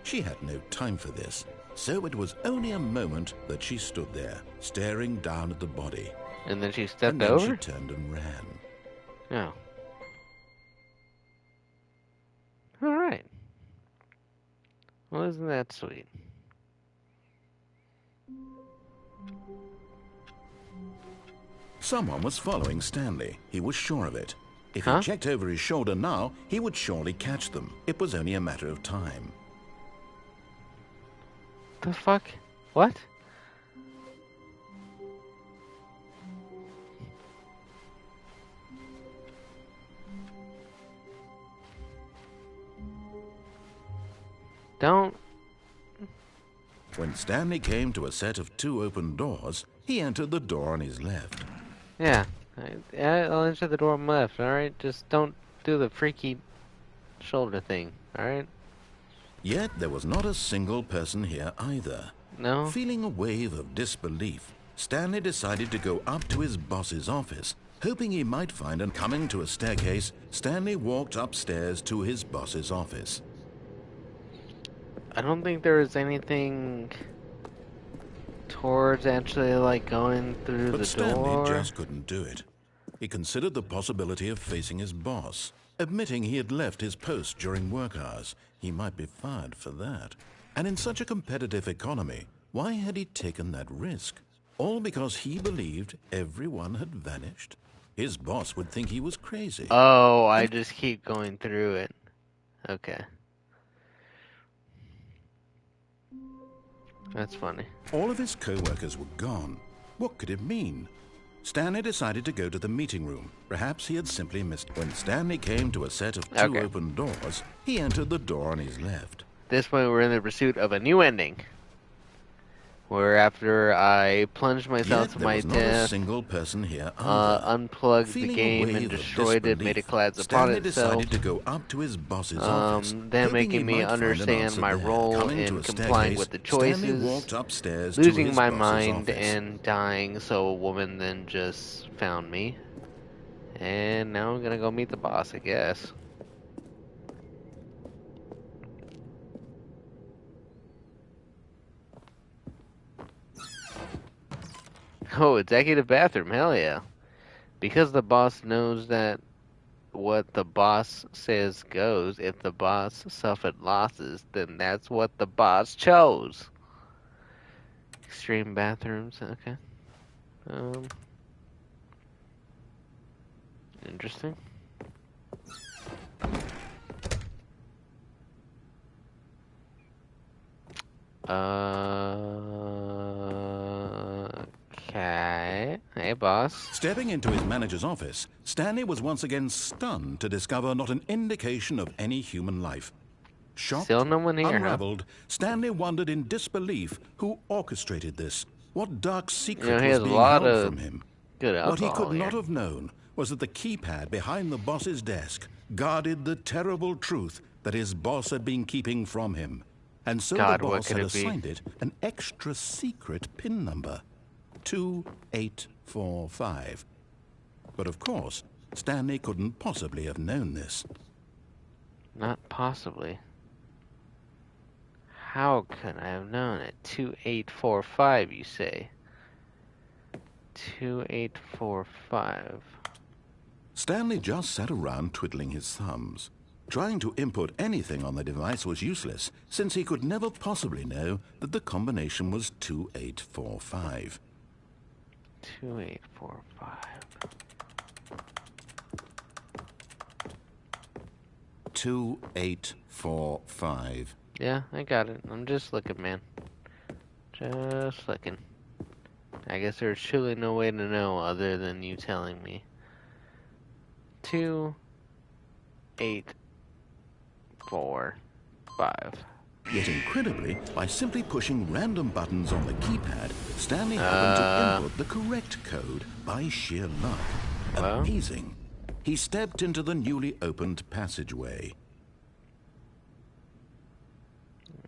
She had no time for this, so it was only a moment that she stood there, staring down at the body. And then she stepped and then over? she turned and ran. Oh. All right. Well, isn't that sweet? Someone was following Stanley. He was sure of it. If Huh? he checked over his shoulder now, he would surely catch them. It was only a matter of time. The fuck? What? Don't. When Stanley came to a set of 2 open doors, he entered the door on his left. Yeah. I'll enter the door on my left, alright? Just don't do the freaky shoulder thing, alright? Yet there was not a single person here either. No? Feeling a wave of disbelief, Stanley decided to go up to his boss's office, hoping he might find and coming to a staircase, Stanley walked upstairs to his boss's office. I don't think there was anything towards actually, like, going through But the Stanley door. just couldn't do it. He considered the possibility of facing his boss, admitting he had left his post during work hours. He might be fired for that. And in such a competitive economy, why had he taken that risk? All because he believed everyone had vanished? His boss would think he was crazy. Oh, I just keep going through it. Okay. That's funny. All of his co-workers were gone. What could it mean? Stanley decided to go to the meeting room. Perhaps he had simply missed. When Stanley came to a set of 2 open doors, he entered the door on his left. This point, we're in the pursuit of a new ending. Where after I plunged myself to my Yet there was not a death, single person here either. unplugged the Feeling a game wave and of destroyed it, made it collapse upon Stanley itself. decided to go up to his boss's office, Then hoping making he me might find an understand answer my there. role Coming to in a complying staircase, with the Stanley choices, walked upstairs to losing his my boss's mind office. and dying, so a woman then just found me. And now I'm gonna go meet the boss, I guess. Oh, executive bathroom, hell yeah. Because the boss knows that what the boss says goes, if the boss suffered losses, then that's what the boss chose. Extreme bathrooms, okay. Interesting. Okay. Hey, boss. Stepping into his manager's office, Stanley was once again stunned to discover not an indication of any human life. Shocked, Still no one here, unraveled, Stanley wondered in disbelief who orchestrated this. What dark secret he was has a being lot held of from him? good What he alcohol could not here. have known was that the keypad behind the boss's desk guarded the terrible truth that his boss had been keeping from him. And so God, the what boss could had it be? assigned it an extra secret PIN number. 2845. But of course, Stanley couldn't possibly have known this. Not possibly. How could I have known it? 2845, you say? 2845. Stanley just sat around twiddling his thumbs. Trying to input anything on the device was useless, since he could never possibly know that the combination was 2845. 2845. 2845. Yeah, I got it. I'm just looking, man. Just looking. I guess there's truly no way to know other than you telling me. 2845. Yet incredibly, by simply pushing random buttons on the keypad, Stanley happened to input the correct code by sheer luck. Amazing. He stepped into the newly opened passageway.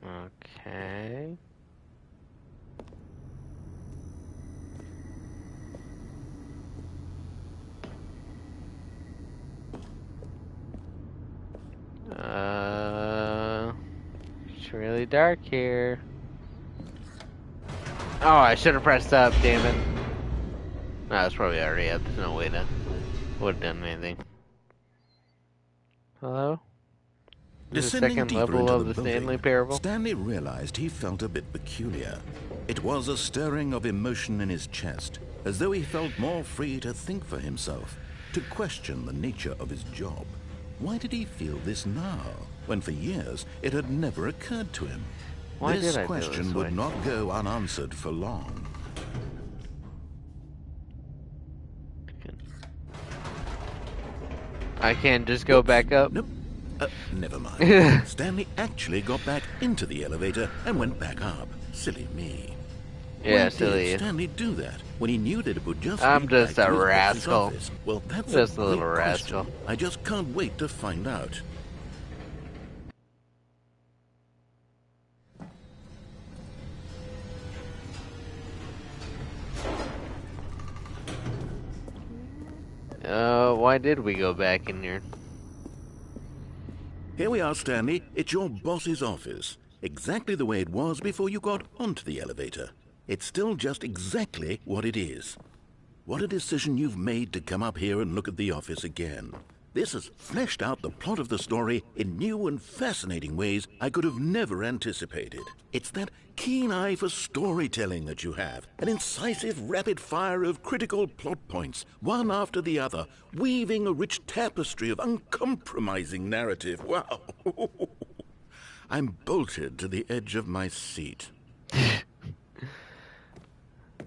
Okay. It's really dark here. Oh, I should have pressed up, damn it. No, it's probably already up. There's no way to would have done anything. Hello? This is the Descending second deeper level into of the the building, Stanley Parable. Stanley realized he felt a bit peculiar. It was a stirring of emotion in his chest, as though he felt more free to think for himself, to question the nature of his job. Why did he feel this now, when for years it had never occurred to him? Why This did I question feel this would way? not go unanswered for long. I can't just go back up? Nope. Never mind. Stanley actually got back into the elevator and went back up. Silly me. Yeah, Why silly. did Stanley do that when he knew that it would just I'm lead just back a to his boss's rascal. office? Well, that's Just a great little question. rascal. I just can't wait to find out. Why did we go back in here? Here we are, Stanley. It's your boss's office. Exactly the way it was before you got onto the elevator. It's still just exactly what it is. What a decision you've made to come up here and look at the office again. This has fleshed out the plot of the story in new and fascinating ways I could have never anticipated. It's that keen eye for storytelling that you have, an incisive rapid fire of critical plot points, one after the other, weaving a rich tapestry of uncompromising narrative. Wow! I'm bolted to the edge of my seat.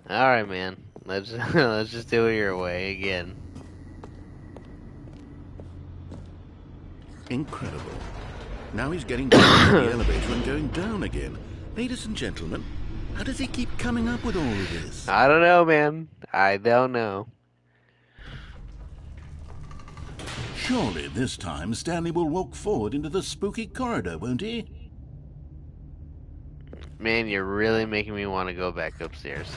All right, man. Let's let's just do it your way again. Incredible. Now he's getting back into the elevator and going down again. Ladies and gentlemen, how does he keep coming up with all of this? I don't know, man. I don't know. Surely this time Stanley will walk forward into the spooky corridor, won't he? Man, you're really making me want to go back upstairs.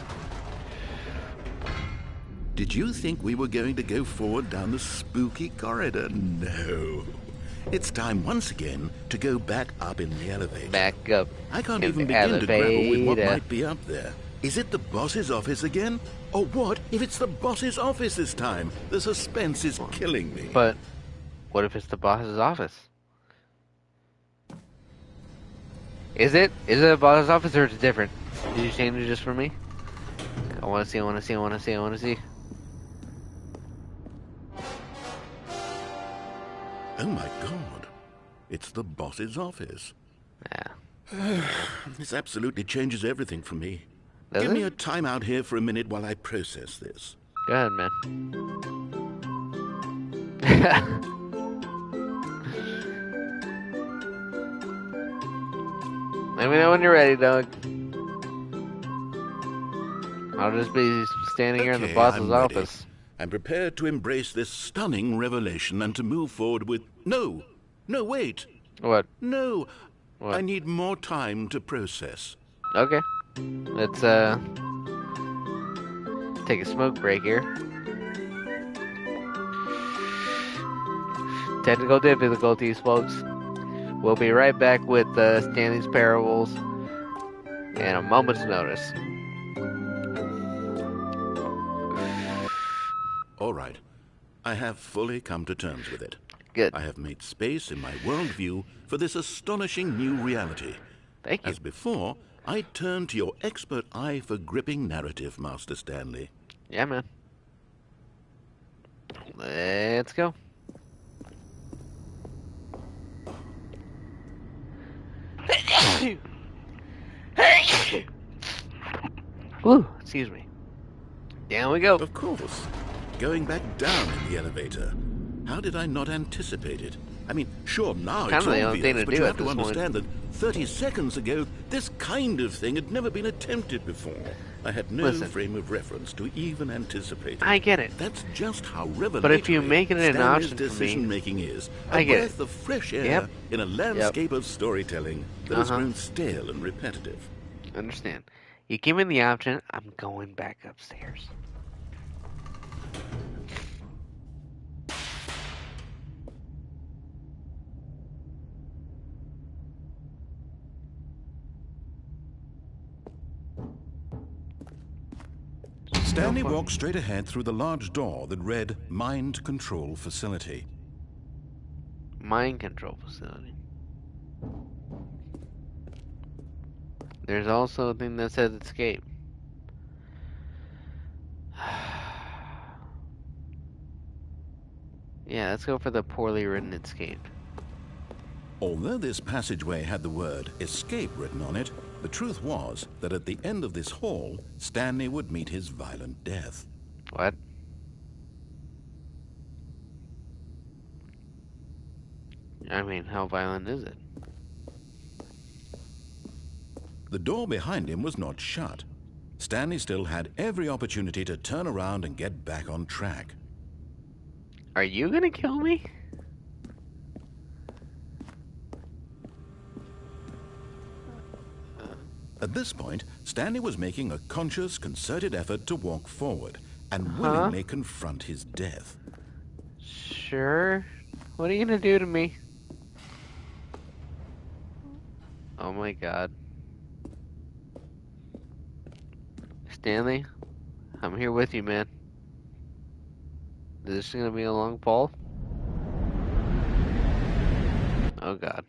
Did you think we were going to go forward down the spooky corridor? No. It's time once again to go back up in the elevator. Back up. I can't in even the begin to grapple with what elevator. might be up there. Is it the boss's office again? Or what if it's the boss's office this time? The suspense is killing me. But what if it's the boss's office? Is it? Is it the boss's office or is it different? Did you change it just for me? I want to see, I want to see, I want to see, I want to see. Oh my god. It's the boss's office. Yeah. This absolutely changes everything for me. Does Give it? me a time out here for a minute while I process this. Go ahead, man. Let me know when you're ready, Doug. I'll just be standing here in the Okay, boss's I'm ready. office. I'm prepared to embrace this stunning revelation and to move forward with... No! No, wait! What? No! What? I need more time to process. Okay. Let's, take a smoke break here. Technical difficulties, folks. We'll be right back with Stanley's Parables in a moment's notice. All right. I have fully come to terms with it. Good. I have made space in my worldview for this astonishing new reality. Thank you. As before, I turn to your expert eye for gripping narrative, Master Stanley. Yeah, man. Let's go. Woo, excuse me. Down we go. Of course. Going back down in the elevator. How did I not anticipate it? I mean, sure, now Kind it's of the only thing obvious, to but do you at have to this understand point. that 30 seconds ago, this kind of thing had never been attempted before. I had no Listen, frame of reference to even anticipate it. I get it. That's just how But if you revelatory make it an Stanley's option for me, decision-making is. A I get it. breath of fresh air Yep. in a landscape of storytelling that has Uh-huh. grown stale and repetitive. Understand. You give me the option, I'm going back upstairs. Stanley walked straight ahead through the large door that read Mind Control Facility. Mind control facility. There's also a thing that says escape. Yeah, let's go for the poorly written escape. Although this passageway had the word escape written on it, the truth was that at the end of this hall, Stanley would meet his violent death. What? I mean, how violent is it? The door behind him was not shut. Stanley still had every opportunity to turn around and get back on track. Are you gonna kill me? At this point, Stanley was making a conscious, concerted effort to walk forward and willingly confront his death. Sure. What are you gonna do to me? Oh my god. Stanley, I'm here with you, man. Is this gonna be a long fall? Oh god.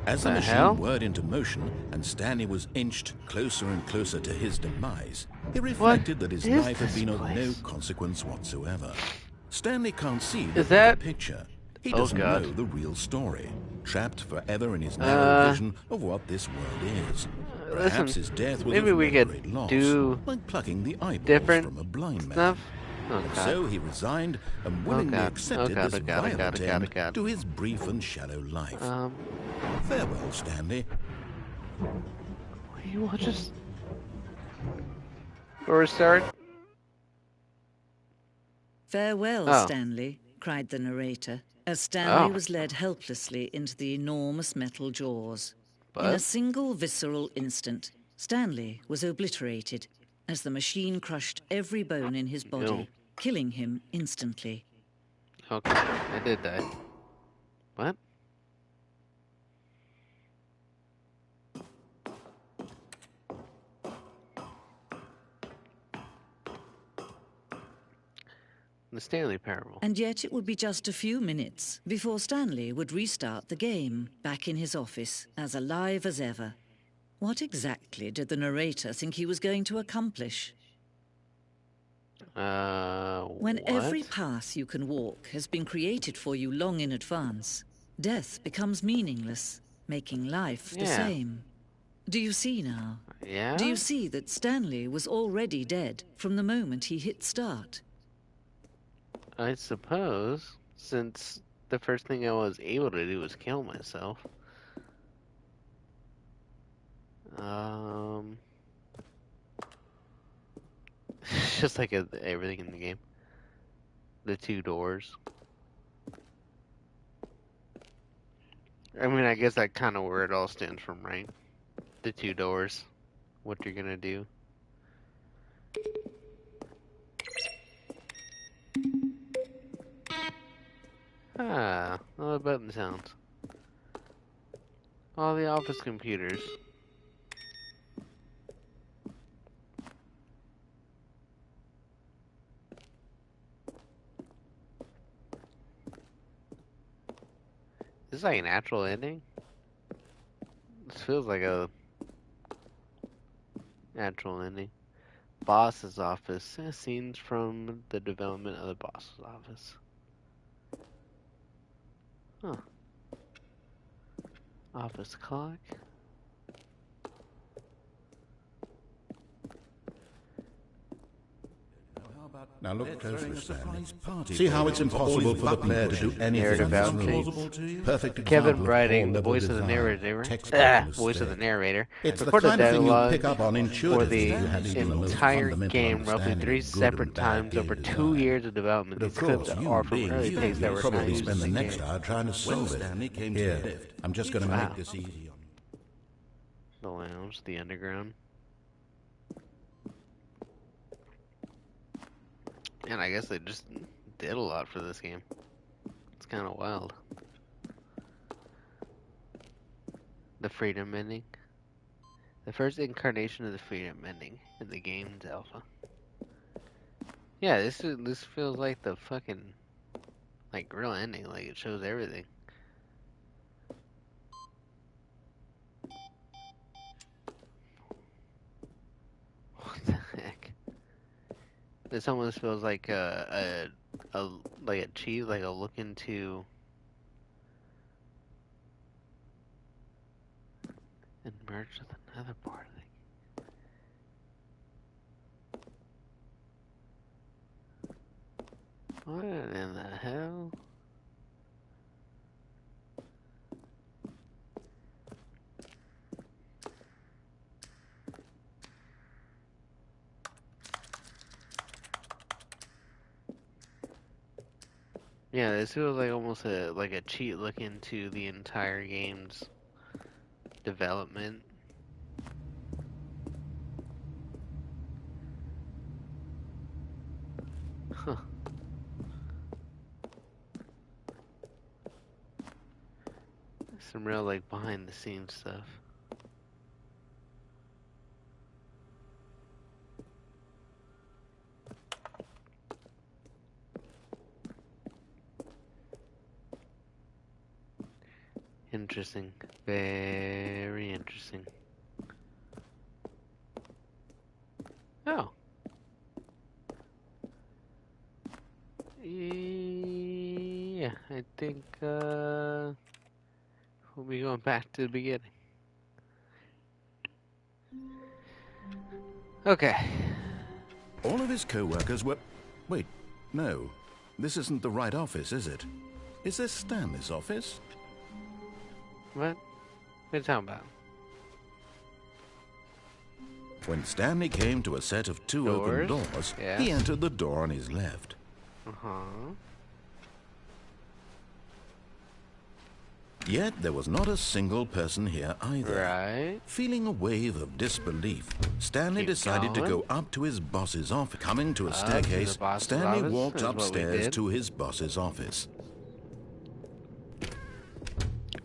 As the machine whirred into motion and Stanley was inched closer and closer to his demise, he reflected that his life had been of no consequence whatsoever. Stanley can't see the bigger picture. He doesn't know the real story, trapped forever in his narrow vision of what this world is. Perhaps his death was maybe of we no could great loss, do like plucking the eyeballs from a blind man. Stuff. Oh, And so he resigned and willingly accepted this violent end to his brief and shallow life. Farewell, Stanley. You will just... Or start? Farewell, Stanley, cried the narrator, as Stanley was led helplessly into the enormous metal jaws. In a single visceral instant, Stanley was obliterated as the machine crushed every bone in his body, killing him instantly. Okay, I did die. What? The Stanley Parable. And yet it would be just a few minutes before Stanley would restart the game, back in his office, as alive as ever. What exactly did the narrator think he was going to accomplish? When every path you can walk has been created for you long in advance, death becomes meaningless, making life the same. Do you see now? Yeah? Do you see that Stanley was already dead from the moment he hit start? I suppose, since the first thing I was able to do was kill myself. It's just like everything in the game. The two doors. I mean, I guess that's kind of where it all stems from, right? The two doors. What you're gonna do. Ah, all the button sounds. All the office computers. Is this like an actual ending? This feels like a natural ending. Boss's office. Scenes from the development of the boss's office. Huh. Office clock. Now look closely, Stanley. See how it's impossible for the player to do anything that's plausible to you? Perfect example Kevin Briding, the voice of the narrator. Voice of the narrator. It's the Recorded kind of thing you pick dialogue up on for intuitively the if you had even the most entire fundamental game, roughly understanding 3 of good separate and bad times over game 2 design. years of development. But of These clips course, you are from being early you, takes that you'll were probably not used spend the in the next game. hour trying to solve it. Stanley came Here, to lift. I'm just going to Wow. make this easy on you. The lounge, the underground. And I guess they just did a lot for this game. It's kind of wild. The freedom ending. The first incarnation of the freedom ending in the game's alpha. Yeah, this feels like the fucking real ending. Like it shows everything. What the heck? This almost feels like a cheat, like a look into and merge with another part of the What in the hell? Yeah, this feels like almost a cheat look into the entire game's development. Huh. Some real behind the scenes stuff. Interesting. Very interesting. Oh. Yeah, I think we'll be going back to the beginning. Okay. All of his co-workers were... Wait, no. This isn't the right office, is it? Is this Stanley's office? What? What are you talking about? When Stanley came to a set of 2 open doors, yes. He entered the door on his left. Uh-huh. Yet there was not a single person here either. Right. Feeling a wave of disbelief, Stanley decided to go up to his boss's office. Coming to a staircase, Stanley walked upstairs to his boss's office.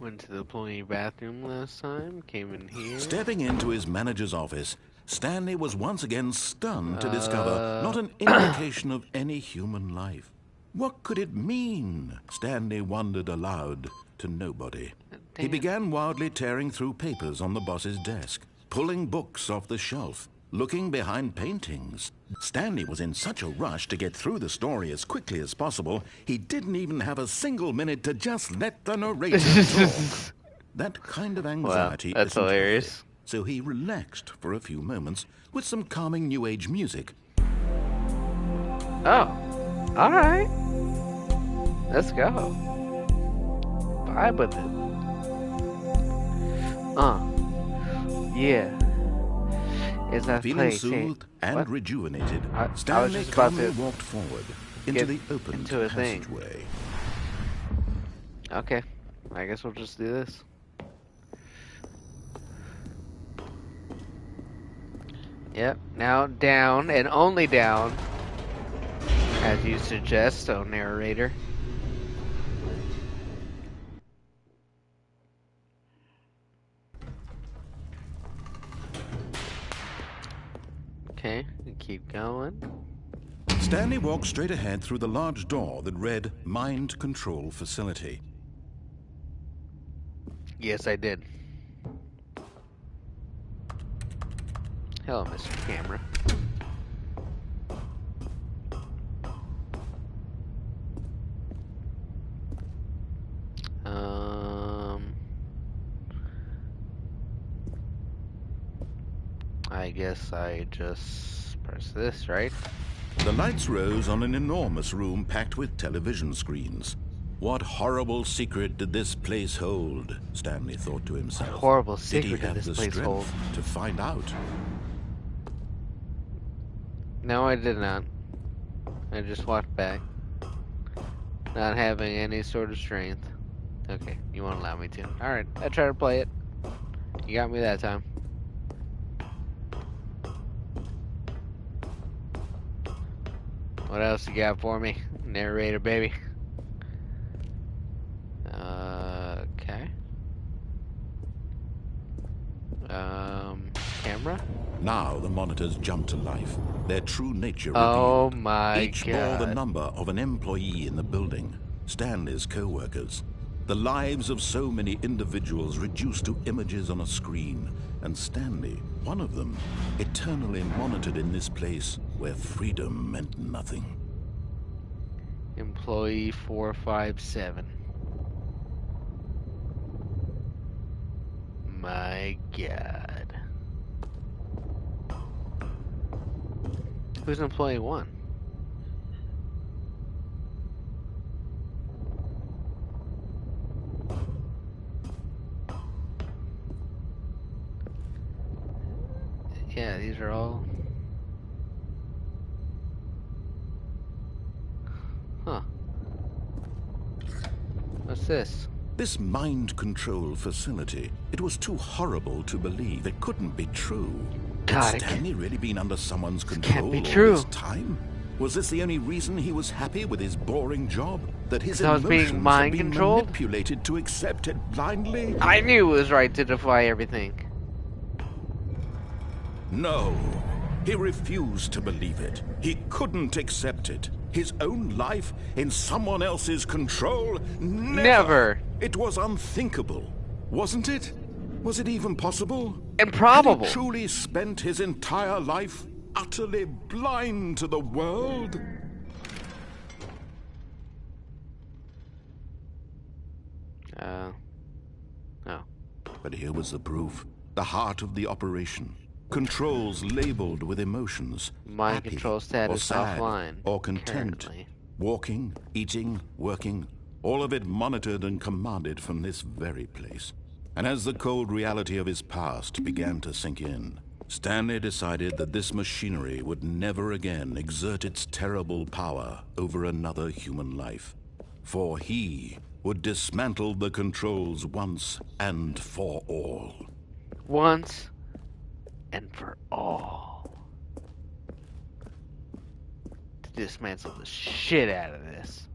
Went to the employee bathroom last time, came in here. Stepping into his manager's office, Stanley was once again stunned to discover not an indication of any human life. What could it mean? Stanley wondered aloud to nobody. Damn. He began wildly tearing through papers on the boss's desk, pulling books off the shelf, looking behind paintings. Stanley was in such a rush to get through the story as quickly as possible, he didn't even have a single minute to just let the narrator talk. That kind of anxiety that's isn't hilarious. healthy, so he relaxed for a few moments with some calming New Age music. Oh, all right. Let's go. Vibe with it. Yeah. As I Feeling soothed and rejuvenated, Stanley calmly walked forward into the open passageway. Okay, I guess we'll just do this. Yep, now down and only down, as you suggest, oh narrator. Okay, keep going. Stanley walked straight ahead through the large door that read Mind Control Facility. Yes, I did. Hello, Mr. Camera. I guess I just press this, right? The lights rose on an enormous room packed with television screens. What horrible secret did this place hold? Stanley thought to himself. What horrible secret did this place hold? To find out. No, I did not. I just walked back. Not having any sort of strength. Okay, you won't allow me to. Alright, I try to play it. You got me that time. What else you got for me? Narrator, baby. Okay. Camera? Now the monitors jumped to life. Their true nature revealed. Oh my Each God. bore the number of an employee in the building. Stanley's co-workers. The lives of so many individuals reduced to images on a screen. And Stanley, one of them, eternally monitored in this place where freedom meant nothing. Employee 457. My God. Who's employee 1? Yeah, these are all... Huh. What's this? This mind control facility, it was too horrible to believe. It couldn't be true. God, Had Stanley really been under someone's control can't be all true. this time? Was this the only reason he was happy with his boring job? That his I was being emotions mind had been controlled? manipulated to accept it blindly? I knew it was right to defy everything. No. He refused to believe it. He couldn't accept it. His own life in someone else's control? Never. It was unthinkable, wasn't it? Was it even possible? Improbable. Had he truly spent his entire life utterly blind to the world? No. But here was the proof. The heart of the operation. Controls labeled with emotions. Mind happy, control status or sad, offline. or content. Currently. Walking, eating, working, all of it monitored and commanded from this very place. And as the cold reality of his past began to sink in, Stanley decided that this machinery would never again exert its terrible power over another human life. For he would dismantle the controls once and for all. Once and for all. To dismantle the shit out of this.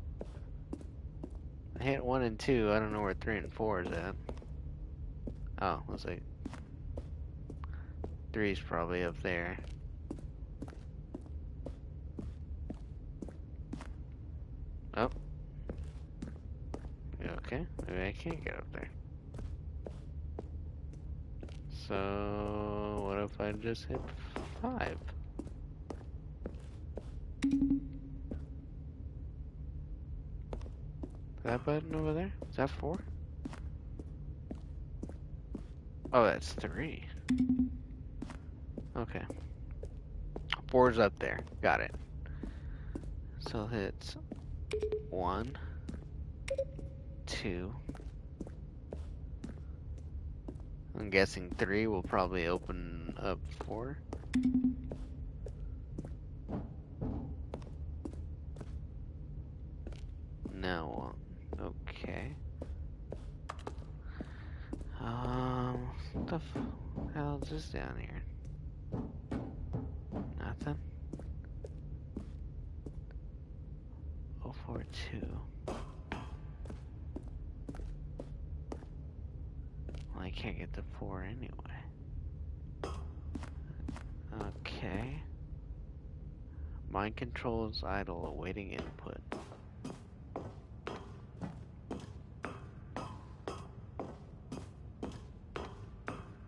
I hit 1 and 2. I don't know where 3 and 4 is at. Oh, looks like 3's probably up there. Oh. Okay, maybe I can't get up there. So, what if I just hit 5? That button over there? Is that 4? Oh, that's 3. Okay. 4's up there. Got it. So hit 1, 2. I'm guessing 3 will probably open up 4. No. Okay. What the hell is this down here? Nothing. 042. Well, I can't get to 4 anyway. Okay. Mind control is idle, awaiting input.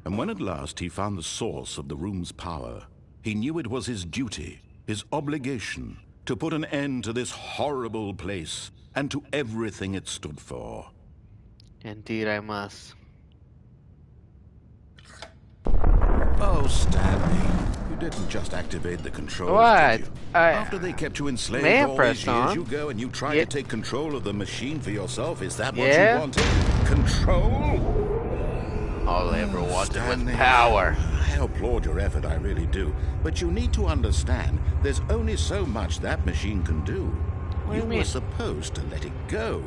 And when at last he found the source of the room's power, he knew it was his duty, his obligation, to put an end to this horrible place and to everything it stood for. Indeed I must. Oh, Stanley, You didn't just activate the controls, What? did you? After they kept you enslaved all these years, you go and you try to take control of the machine for yourself. Is that what you wanted? Control? All I ever wanted was power. I applaud your effort, I really do. But you need to understand, there's only so much that machine can do. What do you mean? were supposed to let it go,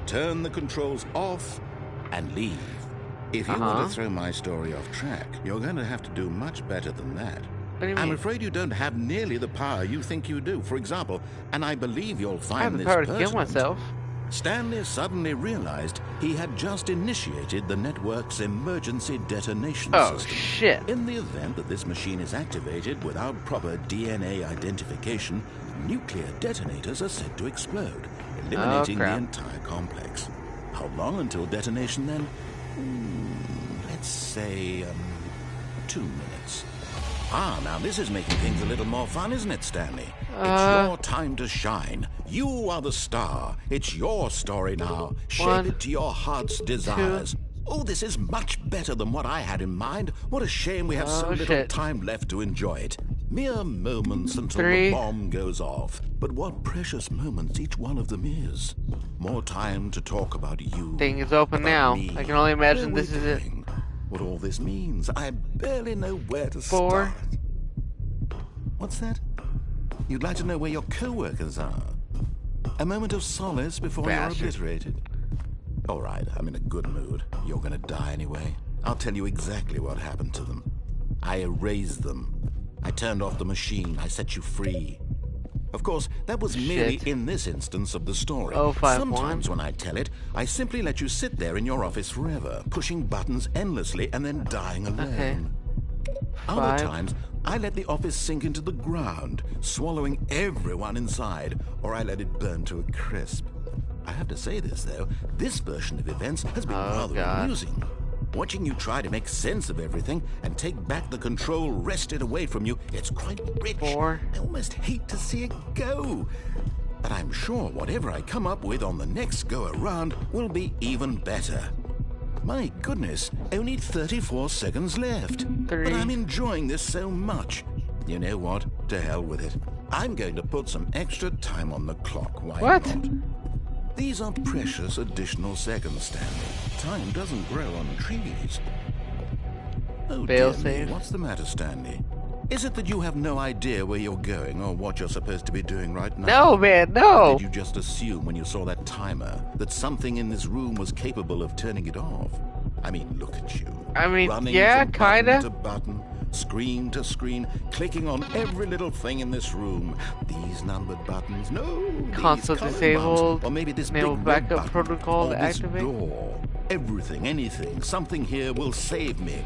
turn the controls off, and leave. If you want to throw my story off track, you're going to have to do much better than that. What do you mean? I'm afraid you don't have nearly the power you think you do. For example, and I believe you'll find I have the this power to pertinent, kill myself. Stanley suddenly realized he had just initiated the network's emergency detonation system. Shit. In the event that this machine is activated without proper DNA identification, nuclear detonators are said to explode, eliminating the entire complex. How long until detonation then? Let's say 2 minutes. Now this is making things a little more fun, isn't it, Stanley? It's your time to shine. You are the star. It's your story now. Shape it to your heart's desires. Oh, this is much better than what I had in mind. What a shame we have so little time left to enjoy it. Mere moments until the bomb goes off. But what precious moments each one of them is. More time to talk about you. Thing is open now. Me. I can only imagine this is it. What all this means, I barely know where to start. What's that? You'd like to know where your co-workers are? A moment of solace before you're obliterated. All right, I'm in a good mood. You're gonna die anyway. I'll tell you exactly what happened to them. I erased them. I turned off the machine. I set you free. Of course, that was merely in this instance of the story. Sometimes when I tell it, I simply let you sit there in your office forever, pushing buttons endlessly and then dying alone. Other times, I let the office sink into the ground, swallowing everyone inside, or I let it burn to a crisp. I have to say this, though, this version of events has been rather amusing. Watching you try to make sense of everything and take back the control wrested away from you, it's quite rich. I almost hate to see it go. But I'm sure whatever I come up with on the next go-around will be even better. My goodness, only 34 seconds left. But I'm enjoying this so much. You know what? To hell with it. I'm going to put some extra time on the clock. Why not? These are precious additional seconds, Stanley. Time doesn't grow on trees. Oh, dear me, what's the matter, Stanley? Is it that you have no idea where you're going or what you're supposed to be doing right now? No, man, no! Or did you just assume when you saw that timer that something in this room was capable of turning it off? I mean, look at you. I mean, running from button to button, screen to screen, clicking on every little thing in this room. These numbered buttons, console disabled, or maybe this enable big backup button, protocol or to this activate. Door. Everything, anything, something here will save me.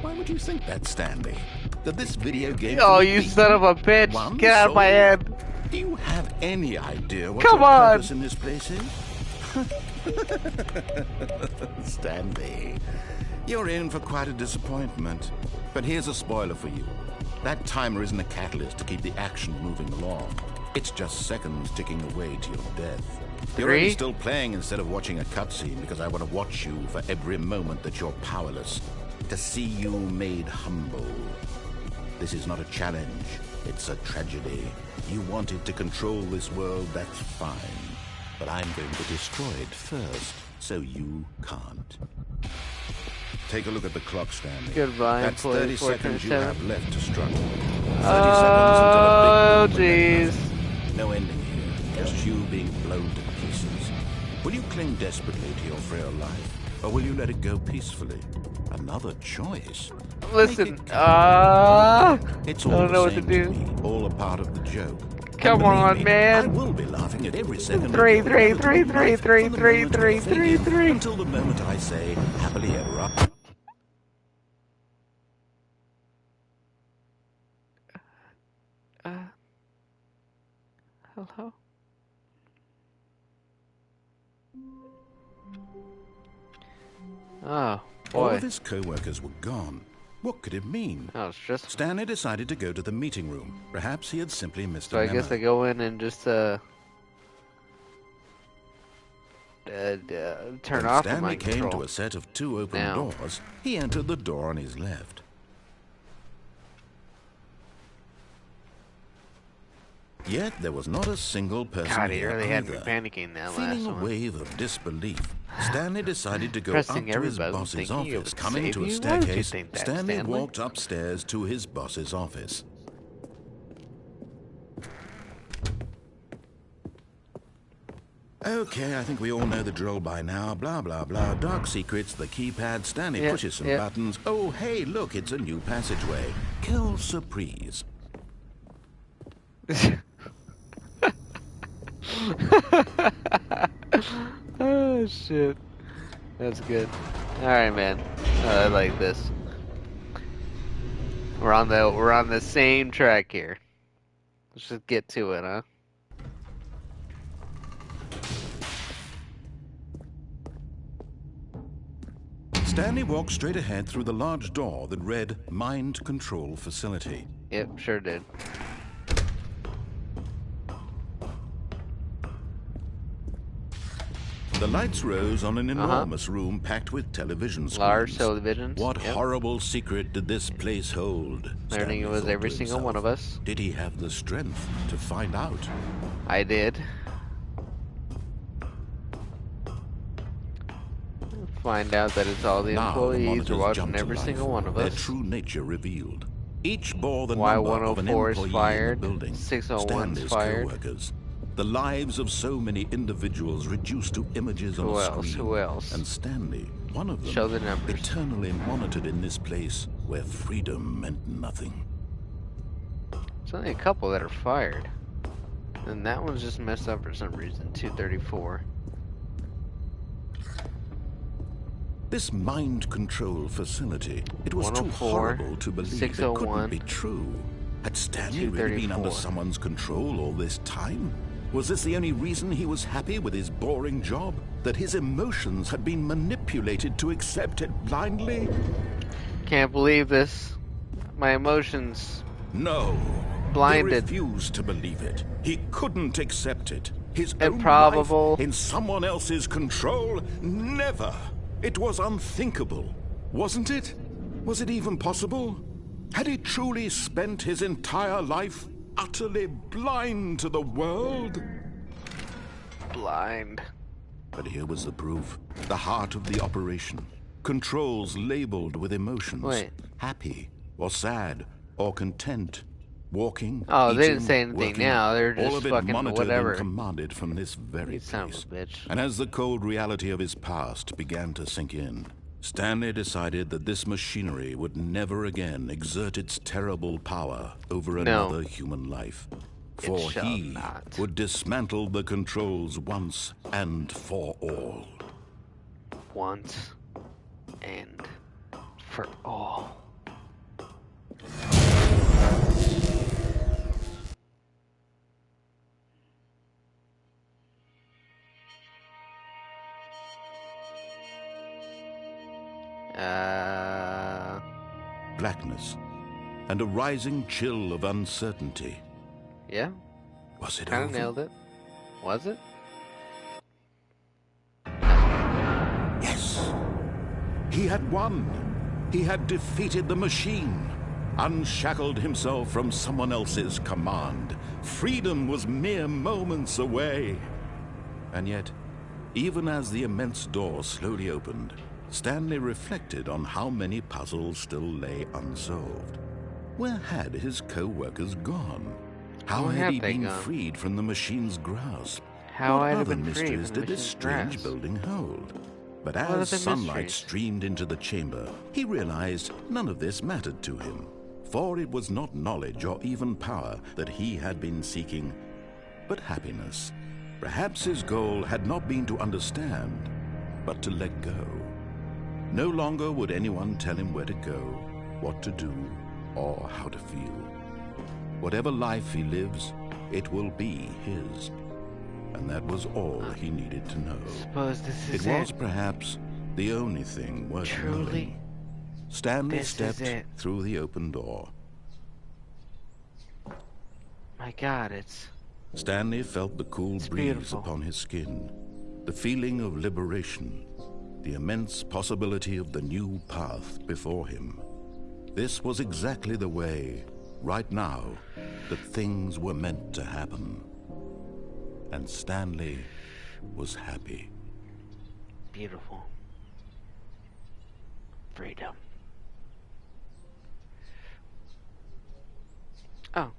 Why would you think that, Stanley? That this video game... Oh, you son of a bitch! Get out of my head! Do you have any idea what your purpose in this place is? Stanley, you're in for quite a disappointment. But here's a spoiler for you. That timer isn't a catalyst to keep the action moving along. It's just seconds ticking away to your death. You're only still playing instead of watching a cutscene because I want to watch you for every moment that you're powerless. To see you made humble. This is not a challenge. It's a tragedy. You wanted to control this world, that's fine. But I'm going to destroy it first, so you can't. Take a look at the clock, Stanley. Goodbye, that's 30 seconds you have left to struggle. 30 oh, seconds until a big jeez. No ending here, just you being blown to pieces. Will you cling desperately to your frail life, or will you let it go peacefully? Another choice. Listen, it's I all don't know what to do. Me, all a part of the joke. Come on, man. I will be laughing at every second. Three. Until the moment I say, happily ever after. Hello? Oh, boy. All of his co-workers were gone. What could it mean? Oh, it's just... Stanley decided to go to the meeting room. Perhaps he had simply missed a So I memo. guess I go in and just turn when off Stanley my came control. to a set of 2 open doors, he entered the door on his left. Yet there was not a single person God, he here really had me either. panicking that Feeling last a one. wave of disbelief, Stanley decided to go Pressing up to every his button, boss's thinking it office. would Coming save to a you? Why would you staircase, think that, Stanley Stanley? walked upstairs to his boss's office. Okay, I think we all know the drill by now. Blah, blah, blah. Dark secrets, the keypad. Stanley pushes some buttons. Oh, hey, look, it's a new passageway. Quelle surprise. Oh, shit. That's good. Alright, man. I like this. We're on the same track here. Let's just get to it, huh? Stanley walked straight ahead through the large door that read Mind Control Facility. Yep, sure did. The lights rose on an enormous room packed with television screens. Large televisions. What horrible secret did this place hold? Learning it was every single one of us. Did he have the strength to find out? I did. Find out that it's all the employees are watching every single one of us. Their true nature revealed. Each bore the number of an Y104 employee is fired. in the building. 601 is Stanley's fired. co-workers. The lives of so many individuals reduced to images on a screen. Who else? And Stanley, one of them, Show the numbers. eternally monitored in this place where freedom meant nothing. There's only a couple that are fired. And that one's just messed up for some reason. 234. This mind control facility, it was too 104, horrible to believe it couldn't 601, be true. Had Stanley really been under 234. someone's control all this time? Was this the only reason he was happy with his boring job? That his emotions had been manipulated to accept it blindly? Can't believe this. My emotions. No. Blinded. He refused to believe it. He couldn't accept it. His own Improbable. life in someone else's control? Never. It was unthinkable. Wasn't it? Was it even possible? Had he truly spent his entire life utterly blind to the world? Blind. But here was the proof. The heart of the operation. Controls labeled with emotions. Wait. Happy, or sad, or content. Walking, Oh, eating, they didn't say anything working, now. They're all just of it fucking monitored whatever. and commanded from this very You son place. of a bitch. And as the cold reality of his past began to sink in, Stanley decided that this machinery would never again exert its terrible power over another human life. For he would dismantle the controls once and for all. Once and for all. Blackness and a rising chill of uncertainty. Yeah. Was it Kind over? of nailed it. Was it? Yes. He had won. He had defeated the machine, unshackled himself from someone else's command. Freedom was mere moments away. And yet, even as the immense door slowly opened, Stanley reflected on how many puzzles still lay unsolved. Where had his co-workers gone? How had he been freed from the machine's grasp? What other mysteries did this strange building hold? But as sunlight streamed into the chamber, he realized none of this mattered to him. For it was not knowledge or even power that he had been seeking, but happiness. Perhaps his goal had not been to understand, but to let go. No longer would anyone tell him where to go, what to do, or how to feel. Whatever life he lives, it will be his. And that was all he needed to know. Suppose this is it. It was perhaps the only thing worth knowing. Stanley stepped through the open door. My God, it's... Stanley felt the cool breeze upon his skin, the feeling of liberation, the immense possibility of the new path before him. This was exactly the way right now that things were meant to happen. And Stanley was happy. Beautiful. Freedom. Oh.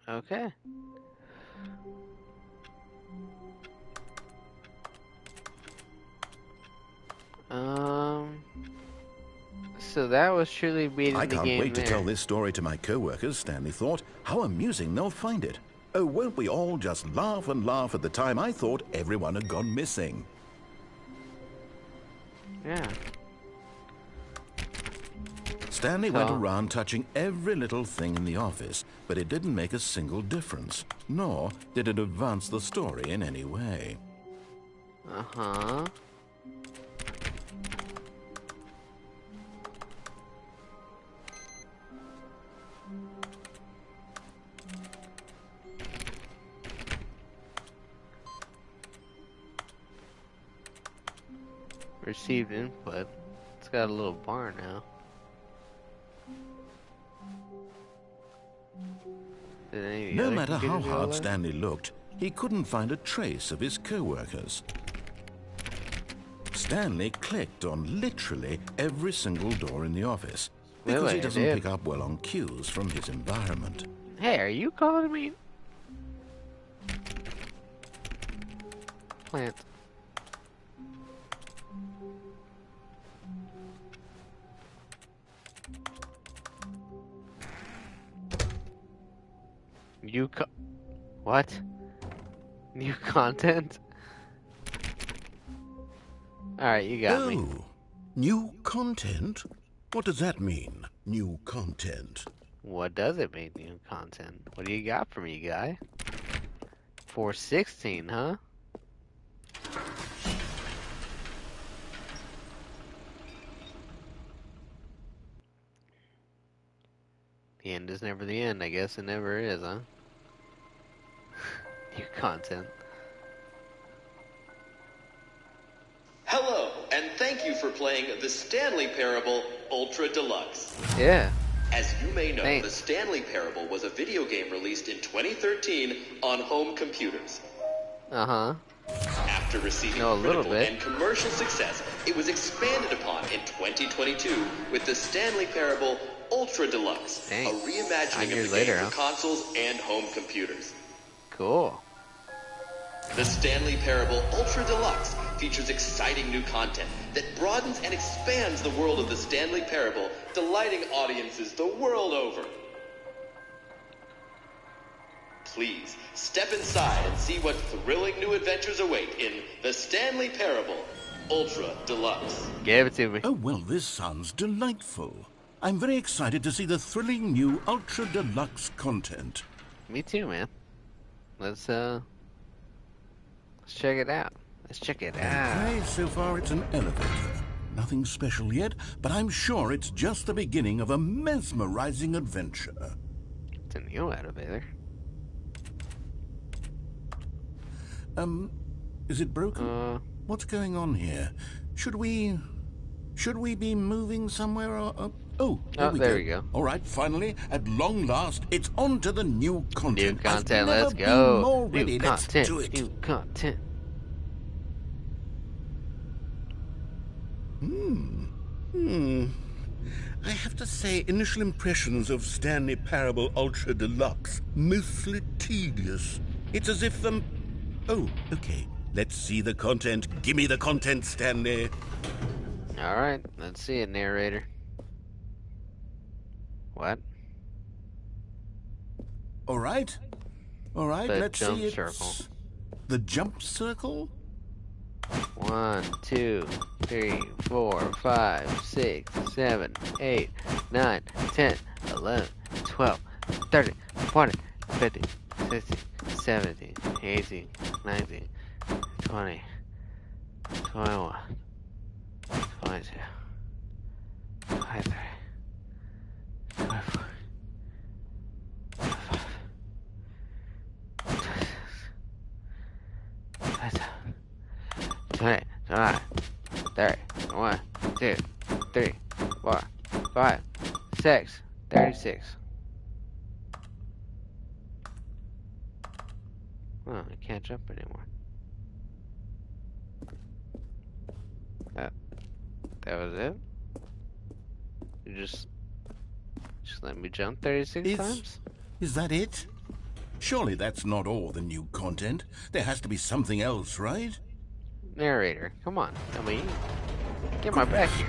Okay. So that was truly beating the game. I can't wait there. to tell this story to my co-workers, Stanley thought. How amusing they'll find it. Oh, won't we all just laugh and laugh at the time I thought everyone had gone missing? Yeah. Stanley went around touching every little thing in the office, but it didn't make a single difference, nor did it advance the story in any way. Uh-huh. Received input. It's got a little bar now. No matter how hard Stanley looked, he couldn't find a trace of his co-workers. Stanley clicked on literally every single door in the office because he doesn't pick up well on cues from his environment. Hey, are you calling me? Plant. What? New content? Alright, you got me. New content? What does that mean, new content? What does it mean, new content? What do you got for me, guy? 416, huh? The end is never the end. I guess it never is, huh? New content. Hello, and thank you for playing the Stanley Parable Ultra Deluxe. Yeah. As you may know, the Stanley Parable was a video game released in 2013 on home computers. Uh-huh. After receiving critical and commercial success, it was expanded upon in 2022 with the Stanley Parable Ultra Deluxe, a reimagining of the game for consoles and home computers. Cool. The Stanley Parable Ultra Deluxe features exciting new content that broadens and expands the world of the Stanley Parable, delighting audiences the world over. Please, step inside and see what thrilling new adventures await in the Stanley Parable Ultra Deluxe. Give it to me. Oh, well, this sounds delightful. I'm very excited to see the thrilling new Ultra Deluxe content. Me too, man. Let's check it out. Let's check it out. Okay, so far it's an elevator. Nothing special yet, but I'm sure it's just the beginning of a mesmerizing adventure. It's a new elevator. Is it broken? What's going on here? Should we be moving somewhere or... Oh, there we go. All right, finally, at long last, it's on to the new content. New content, let's go. More ready. New content, let's do it. New content. I have to say, initial impressions of Stanley Parable Ultra Deluxe, mostly tedious. It's as if Oh, okay. Let's see the content. Give me the content, Stanley. All right, let's see it, narrator. What? All right, let's see it. Circle. The jump circle? 1, 2, 3, 4, 5, 6, 7, 8, 9, 10, 11, 12, 13, 14, 15, 16, 17, 18, 19, 20, 21, 22, 23, 24, 25, 26, 27, 28, 29, 30, 1, 2, 3, 4, 5, 6, 36. Oh, I can't jump anymore. That was it? You just let me jump 36 times? Is that it? Surely that's not all the new content. There has to be something else, right? Narrator, come on. I mean, get my back here.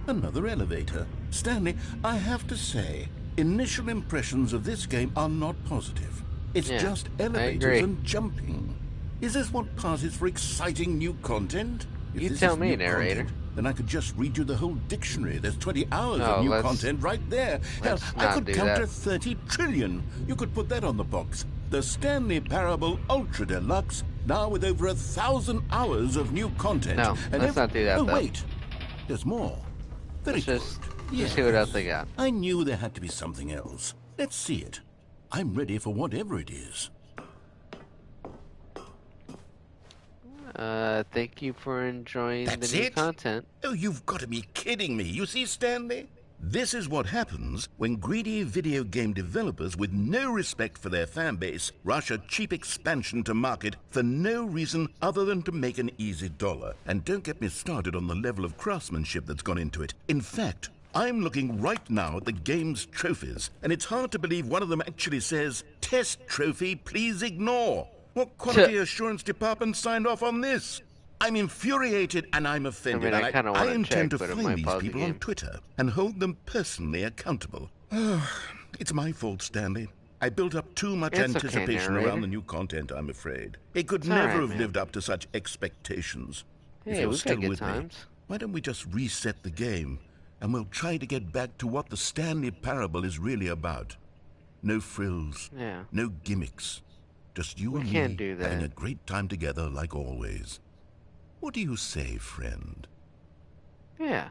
Another elevator. Stanley, I have to say, initial impressions of this game are not positive. It's just elevators and jumping. Is this what passes for exciting new content? If you tell me, narrator. Content, then I could just read you the whole dictionary. There's 20 hours of new content right there. Hell, I could count to 30 trillion. You could put that on the box. The Stanley Parable Ultra Deluxe, now with over 1,000 hours of new content. No, and let's not do that, though. Wait. There's more. Very good. Let's see what else they got. I knew there had to be something else. Let's see it. I'm ready for whatever it is. Thank you for enjoying the new content. Oh, you've got to be kidding me. You see, Stanley? This is what happens when greedy video game developers with no respect for their fan base rush a cheap expansion to market for no reason other than to make an easy dollar. And don't get me started on the level of craftsmanship that's gone into it. In fact, I'm looking right now at the game's trophies, and it's hard to believe one of them actually says, "Test trophy, please ignore." What quality assurance department signed off on this? I'm infuriated and I'm offended. I intend to find these people on Twitter and hold them personally accountable. It's my fault, Stanley. I built up too much anticipation around the new content, I'm afraid. It could never have lived up to such expectations. If you're still with me, why don't we just reset the game and we'll try to get back to what the Stanley Parable is really about. No frills, no gimmicks. Just you and me having a great time together like always. What do you say, friend? Yeah.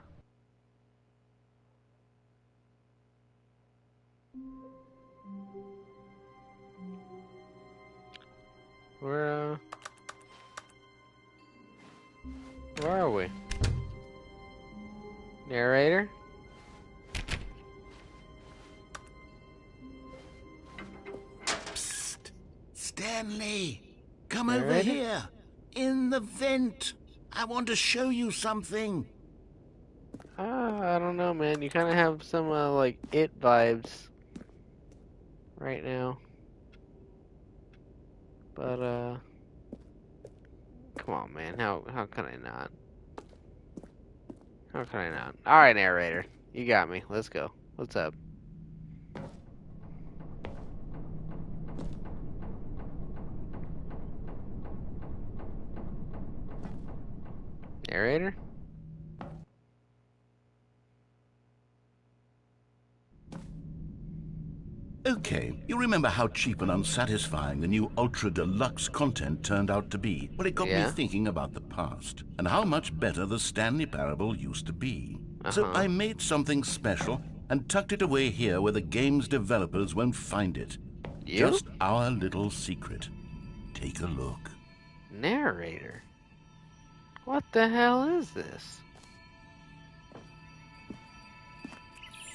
Where are we? Narrator? Psst. Stanley, come over here. In the vent. I want to show you something. I don't know, man. You kind of have some, like, It vibes right now. But, come on, man. How can I not? How can I not? Alright, narrator. You got me. Let's go. What's up? Narrator? Okay, you remember how cheap and unsatisfying the new Ultra Deluxe content turned out to be? Well, it got me thinking about the past, and how much better the Stanley Parable used to be. So I made something special and tucked it away here where the game's developers won't find it. Just our little secret. Take a look. Narrator? What the hell is this?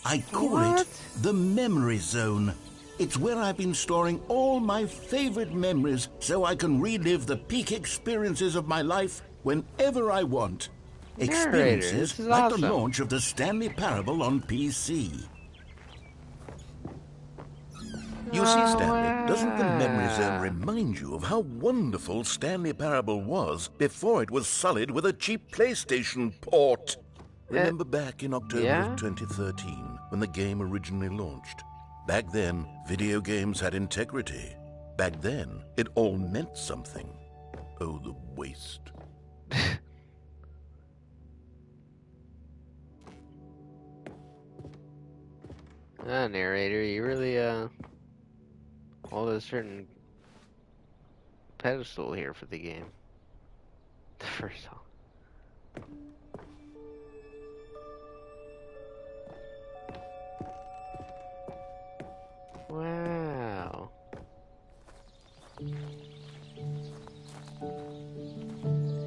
I call it the Memory Zone. It's where I've been storing all my favorite memories so I can relive the peak experiences of my life whenever I want. Experiences like the launch of the Stanley Parable on PC. You see, Stanley, doesn't the Memory Zone remind you of how wonderful Stanley Parable was before it was sullied with a cheap PlayStation port? Remember back in October of 2013, when the game originally launched? Back then, video games had integrity. Back then, it all meant something. Oh, the waste. Narrator, you really, hold a certain pedestal here for the game. First off. Wow.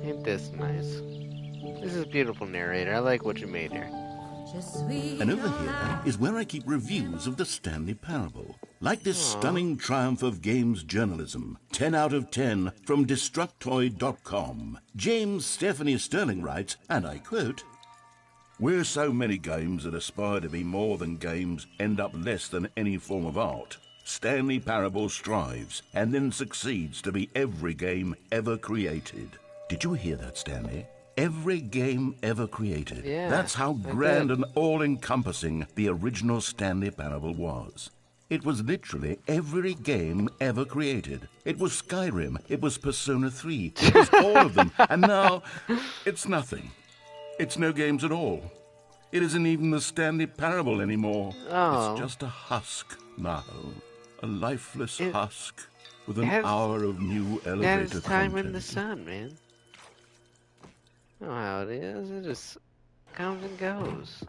Ain't this nice? This is beautiful, narrator. I like what you made here. And over here is where I keep reviews of the Stanley Parable. Like this stunning triumph of games journalism, 10 out of 10 from Destructoid.com. James Stephanie Sterling writes, and I quote, "Where so many games that aspire to be more than games end up less than any form of art, Stanley Parable strives and then succeeds to be every game ever created." Did you hear that, Stanley? Every game ever created. Yeah, that's how grand and all-encompassing the original Stanley Parable was. It was literally every game ever created. It was Skyrim, it was Persona 3, it was all of them, and now it's nothing. It's no games at all. It isn't even the Stanley Parable anymore. It's just a husk now. A lifeless husk with an hour of new elevator That is time content. in the sun, man. You know how it is. It just comes and goes.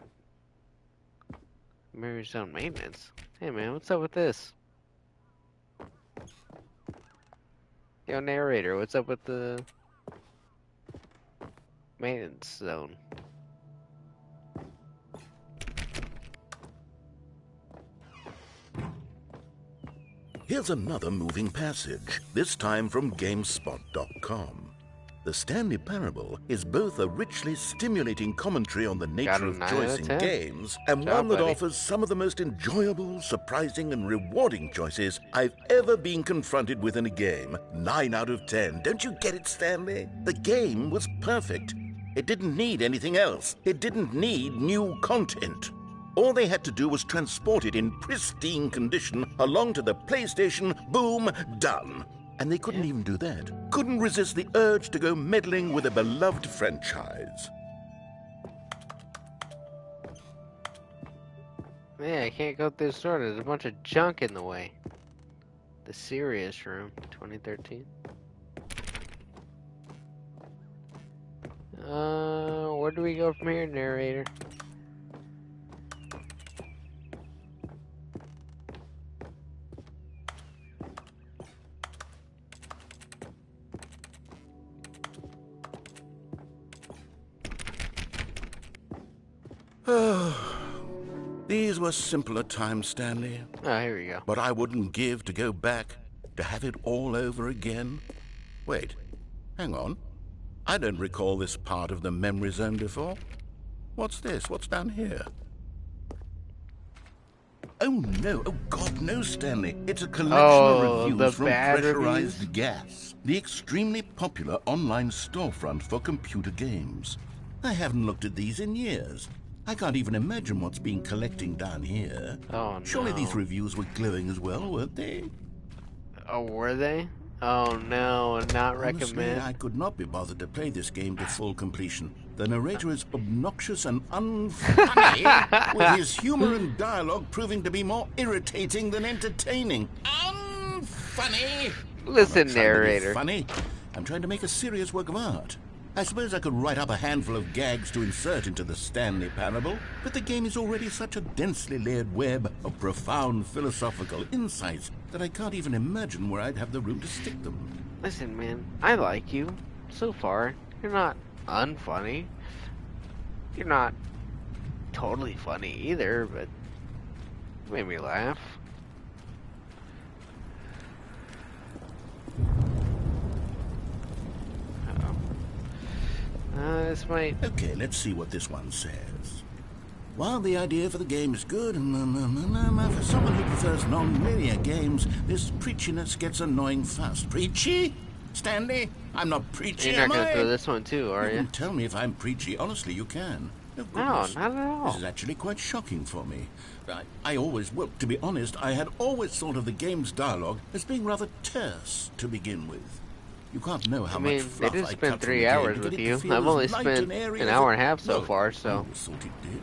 Mirror's on maintenance. Hey, man, what's up with this? Yo, narrator, what's up with the maintenance zone? Here's another moving passage, this time from GameSpot.com. The Stanley Parable is both a richly stimulating commentary on the nature of choice in games and one that offers some of the most enjoyable, surprising, and rewarding choices I've ever been confronted with in a game. 9 out of 10. Don't you get it, Stanley? The game was perfect. It didn't need anything else. It didn't need new content. All they had to do was transport it in pristine condition along to the PlayStation. Boom, done. And they couldn't even do that. Couldn't resist the urge to go meddling with a beloved franchise. Yeah, I can't go through the store. There's a bunch of junk in the way. The Serious Room, 2013. Where do we go from here, narrator? These were simpler times, Stanley. Oh, here we go. But I wouldn't give to go back, to have it all over again. Wait, hang on. I don't recall this part of the memory zone before. What's this? What's down here? Oh, no. Oh, God, no, Stanley. It's a collection of reviews from Pressurized Gas, the extremely popular online storefront for computer games. I haven't looked at these in years. I can't even imagine what's been collecting down here. Oh, no. Surely these reviews were glowing as well, weren't they? Oh, were they? Oh, no, not Honestly, recommend. I could not be bothered to play this game to full completion. The narrator is obnoxious and unfunny, with his humor and dialogue proving to be more irritating than entertaining. Unfunny! Listen, narrator. Funny. I'm trying to make a serious work of art. I suppose I could write up a handful of gags to insert into the Stanley Parable, but the game is already such a densely layered web of profound philosophical insights that I can't even imagine where I'd have the room to stick them. Listen, man, I like you. So far, you're not unfunny. You're not totally funny either, but you made me laugh. This might... Okay, let's see what this one says. While the idea for the game is good, for someone who prefers non-linear games, this preachiness gets annoying fast. Preachy? Stanley? I'm not preachy, You're not going to throw this one too, are you? Can tell me if I'm preachy. Honestly, you can. No, not at all. This is actually quite shocking for me. I always, well, to be honest, I had always thought of the game's dialogue as being rather terse to begin with. You can't know how much fluff they did I spend cut 3 hours with you. I've only spent an hour and a half so far, so... I always thought it did,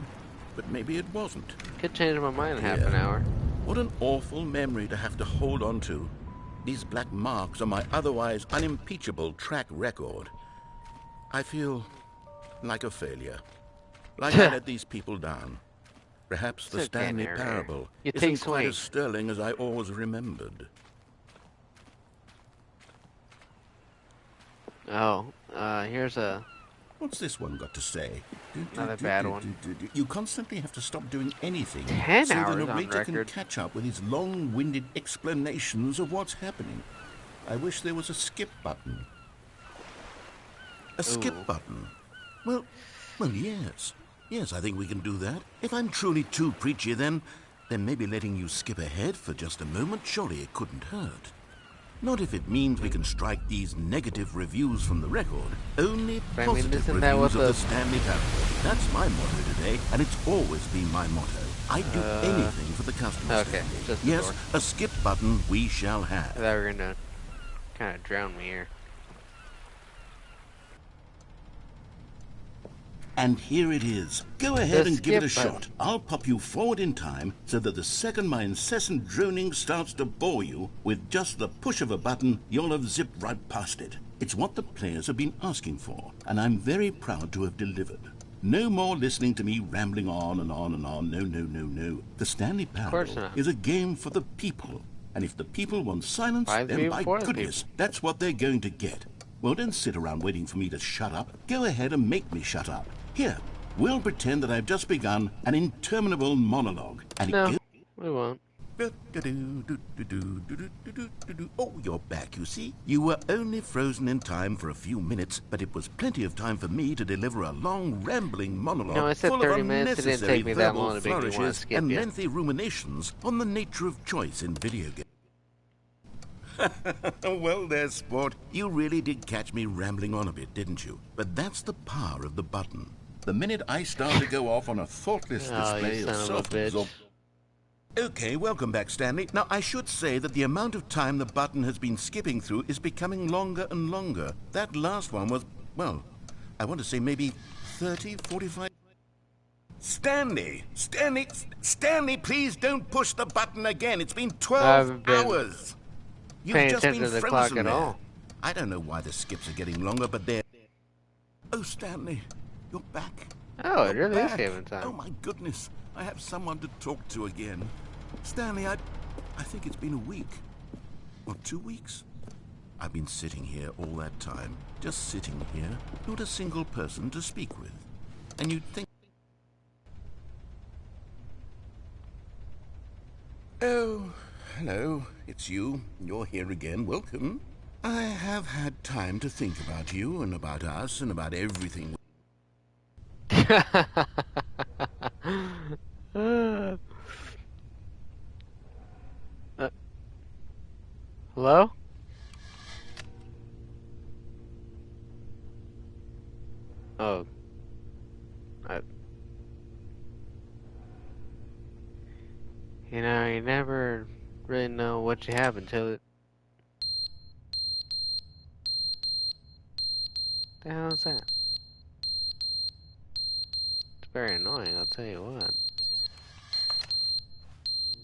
but maybe it wasn't. Could change my mind in half an hour. What an awful memory to have to hold on to. These black marks on my otherwise unimpeachable track record. I feel like a failure. Like I let these people down. Perhaps the Stanley Parable isn't quite as sterling as I always remembered. Oh, here's a What's this one got to say? Not a bad one. You constantly have to stop doing anything 10 so hours the on narrator can record. catch up with his long-winded explanations of what's happening. I wish there was a skip button. A skip button? Well, yes. Yes, I think we can do that. If I'm truly too preachy, then maybe letting you skip ahead for just a moment, surely it couldn't hurt. Not if it means we can strike these negative reviews from the record. Only positive reviews of the Stanley Parable. That's my motto today, and it's always been my motto. I do anything for the customer. Okay, just yes, door. A skip button we shall have. I thought we were gonna kind of drown me here. And here it is. Go ahead and give it a shot. I'll pop you forward in time so that the second my incessant droning starts to bore you, with just the push of a button, you'll have zipped right past it. It's what the players have been asking for, and I'm very proud to have delivered. No more listening to me rambling on and on and on. No. The Stanley Parable is a game for the people. And if the people want silence, then by goodness, that's what they're going to get. Well, don't sit around waiting for me to shut up. Go ahead and make me shut up. Here, we'll pretend that I've just begun an interminable monologue. And no, we won't. Oh, you're back, you see. You were only frozen in time for a few minutes, but it was plenty of time for me to deliver a long, rambling monologue no, I said full 30 of minutes. It didn't take me that long to make you want to skip and you. lengthy ruminations on the nature of choice in video games. Well there, sport. You really did catch me rambling on a bit, didn't you? But that's the power of the button. The minute I start to go off on a thoughtless display of self-absorption... Okay, welcome back, Stanley. Now, I should say that the amount of time the button has been skipping through is becoming longer and longer. That last one was, well, I want to say maybe 30, 45... Stanley, please don't push the button again. It's been 12 hours. You've just been frozen there. All. I don't know why the skips are getting longer, but they're... Oh, Stanley, you're back. Oh, it really is game time. Oh, my goodness. I have someone to talk to again. Stanley, I think it's been a week. Or 2 weeks. I've been sitting here all that time. Just sitting here. Not a single person to speak with. And you'd think... Oh, hello. It's you. You're here again. Welcome. I have had time to think about you and about us and about everything. Hello? Oh. You know, you never really know what you have until it... The hell is that? It's very annoying, I'll tell you what.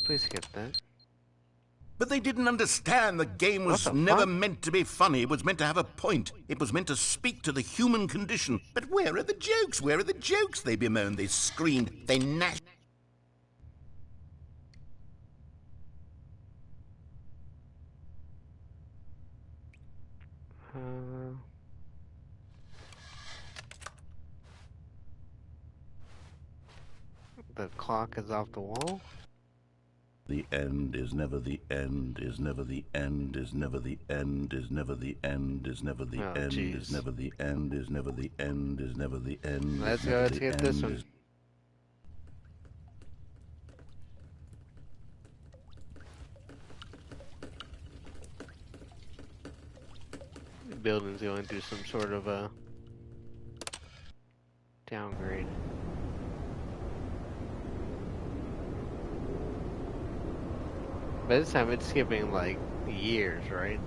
Please skip that. But they didn't understand the game was never meant to be funny. It was meant to have a point. It was meant to speak to the human condition. But where are the jokes? Where are the jokes? They bemoaned, they screamed, they gnashed. The clock is off the wall? The end is never the end, is never the end, is never the end, is never the end, is never the end, is never the end, is never the end, is never the end. Let's go, let's get this one. The building's going through some sort of a downgrade. By this time, it's skipping like years, right?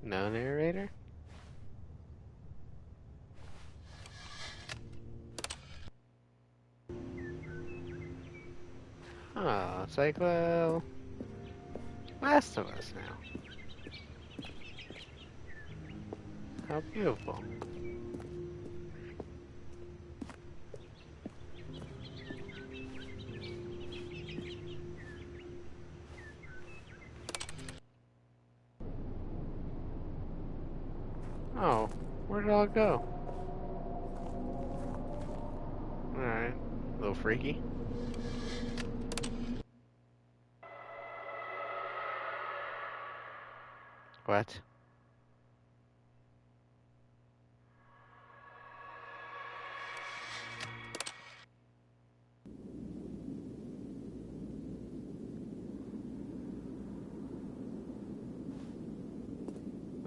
No narrator? Oh, it's like, well, Last of Us now. How beautiful. Oh, where did it all go? Alright, a little freaky. What?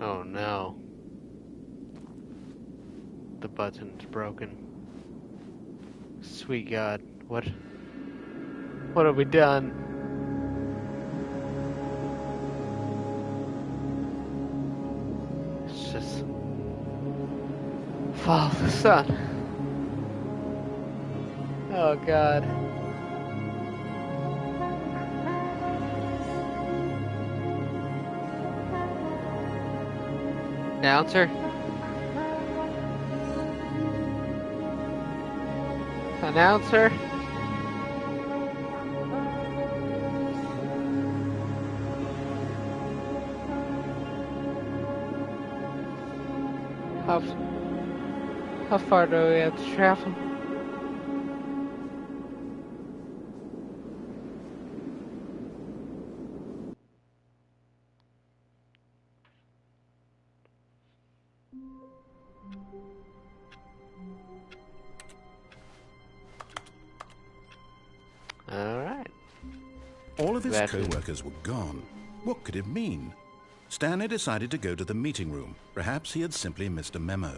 Oh no. The button's broken. Sweet God, what have we done? It's just follow the sun. Oh God. Announcer? Announcer? How far do we have to travel? Alright. All of his co-workers were gone. What could it mean? Stanley decided to go to the meeting room. Perhaps he had simply missed a memo.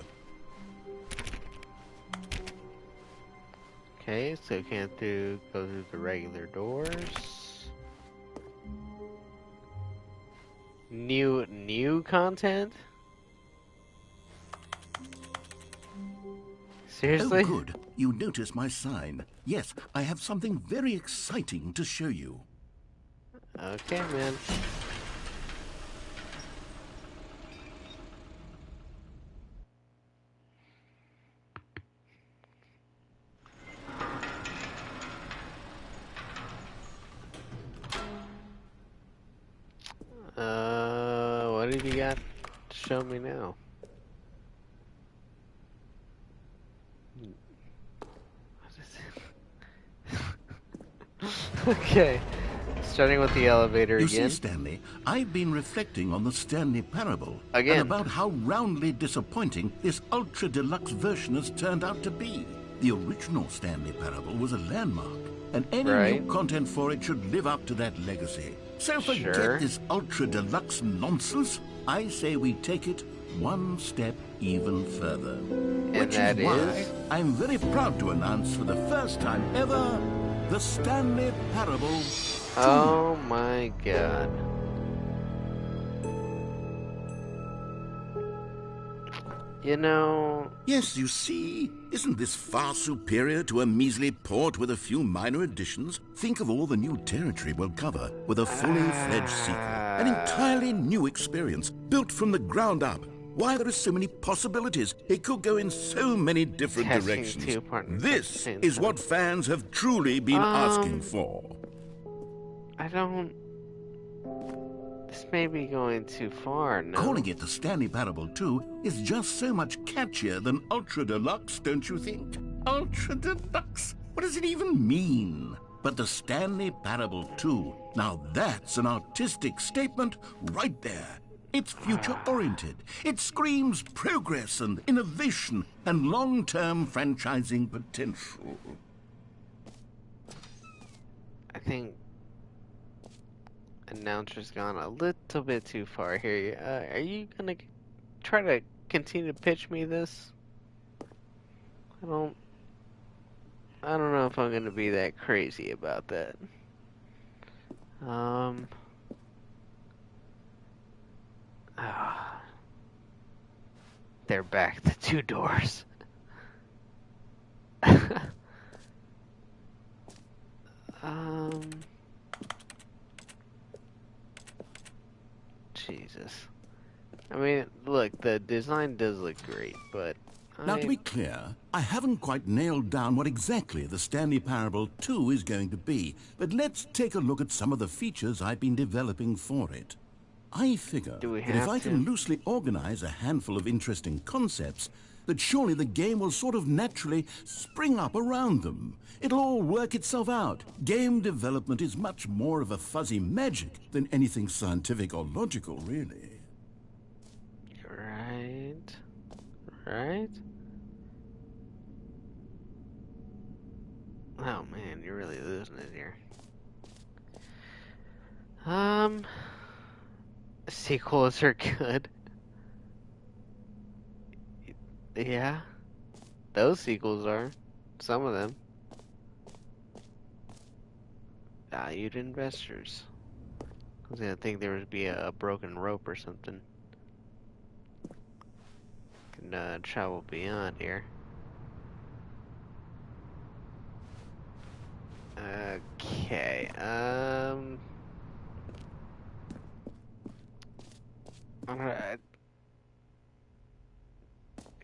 Okay, so can't go through the regular doors. New content? Seriously? Oh, good. You notice my sign. Yes, I have something very exciting to show you. Okay, man. What have you got to show me now? Okay, starting with the elevator again. You see, Stanley, I've been reflecting on the Stanley Parable. Again. And about how roundly disappointing this ultra-deluxe version has turned out to be. The original Stanley Parable was a landmark, and any new content for it should live up to that legacy. So forget this ultra-deluxe nonsense. I say we take it one step even further. Which is why I'm very proud to announce for the first time ever, the Stanley Parable 2. Oh my God. You know... Yes, you see, isn't this far superior to a measly port with a few minor additions? Think of all the new territory we'll cover with a fully fledged sequel. An entirely new experience, built from the ground up. Why, there are so many possibilities. It could go in so many different directions. This is what fans have truly been asking for. I don't... This may be going too far, no? Calling it the Stanley Parable 2 is just so much catchier than Ultra Deluxe, don't you think? Ultra Deluxe? What does it even mean? But the Stanley Parable 2, now that's an artistic statement right there. It's future-oriented. It screams progress and innovation and long-term franchising potential. I think announcer's gone a little bit too far here. Are you gonna try to continue to pitch me this? I don't know if I'm gonna be that crazy about that. They're back, the two doors. Jesus. I mean, look, the design does look great, but Now, to be clear, I haven't quite nailed down what exactly the Stanley Parable 2 is going to be, but let's take a look at some of the features I've been developing for it. I figure that if I can loosely organize a handful of interesting concepts, that surely the game will sort of naturally spring up around them. It'll all work itself out. Game development is much more of a fuzzy magic than anything scientific or logical, really. Right. Oh man, you're really losing it here. Sequels are good. Yeah, those sequels are. Some of them. Valued investors. I was gonna think there would be a broken rope or something. Can travel beyond here. Okay.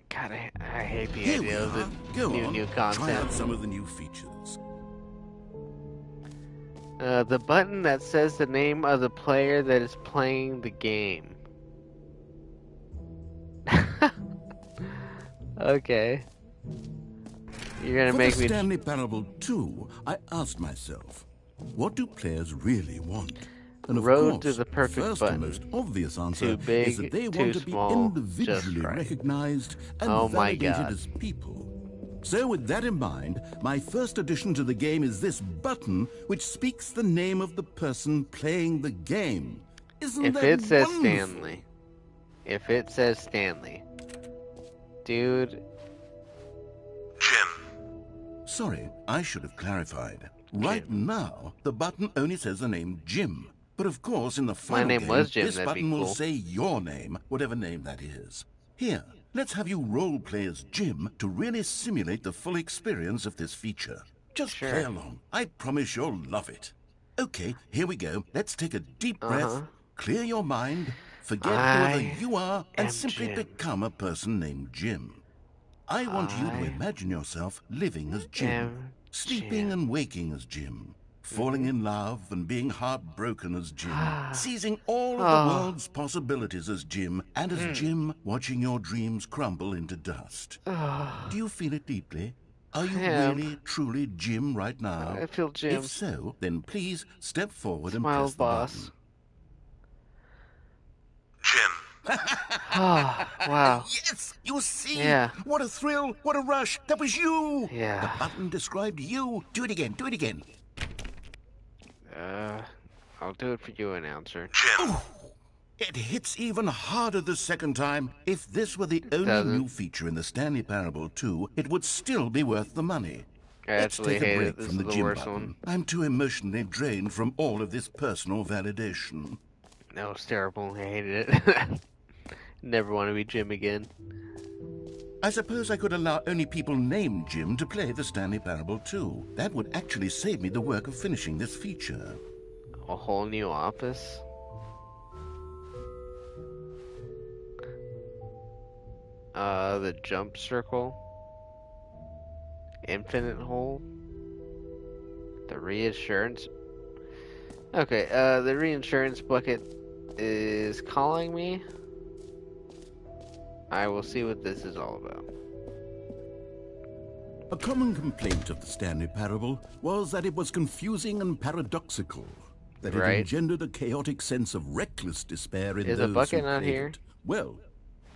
God, I hate the idea of the new content. Try out some of the new features. The button that says the name of the player that is playing the game. Okay. You're gonna make me... For the Stanley Parable 2, I asked myself, what do players really want? And of course, to the perfect first button. and most obvious answer big, is that they want to be individually recognized and validated as people. So with that in mind, my first addition to the game is this button which speaks the name of the person playing the game. Isn't that it says wonderful? Stanley. If it says Stanley. Dude. Jim. Sorry, I should have clarified. Right now, the button only says the name Jim. But of course, in the final game, this button will say your name, whatever name that is. Here, let's have you role-play as Jim to really simulate the full experience of this feature. Just play along. I promise you'll love it. Okay, here we go. Let's take a deep breath, clear your mind, forget whoever you are, and simply become a person named Jim. I want you to imagine yourself living as Jim, sleeping and waking as Jim, falling in love and being heartbroken as Jim, seizing all of the world's possibilities as Jim, and as Jim watching your dreams crumble into dust. Do you feel it deeply? Are you really, truly Jim right now? I feel Jim. If so, then please step forward and Smile, press the boss. button. Jim. Wow. Yes, you see? Yeah. What a thrill, what a rush. That was you. Yeah. The button described you. Do it again, do it again. I'll do it for you, announcer. Jim. Ooh, it hits even harder the second time. If this were the only new feature in the Stanley Parable 2, it would still be worth the money. Let's take a break from the Jim button. I'm too emotionally drained from all of this personal validation. No, it's terrible. I hated it. Never want to be Jim again. I suppose I could allow only people named Jim to play the Stanley Parable 2. That would actually save me the work of finishing this feature. A whole new office? The jump circle? Infinite hole? The reassurance? Okay, the reinsurance bucket is calling me. I will see what this is all about. A common complaint of the Stanley Parable was that it was confusing and paradoxical, that it engendered a chaotic sense of reckless despair in those who played it. Is a bucket not here? Well,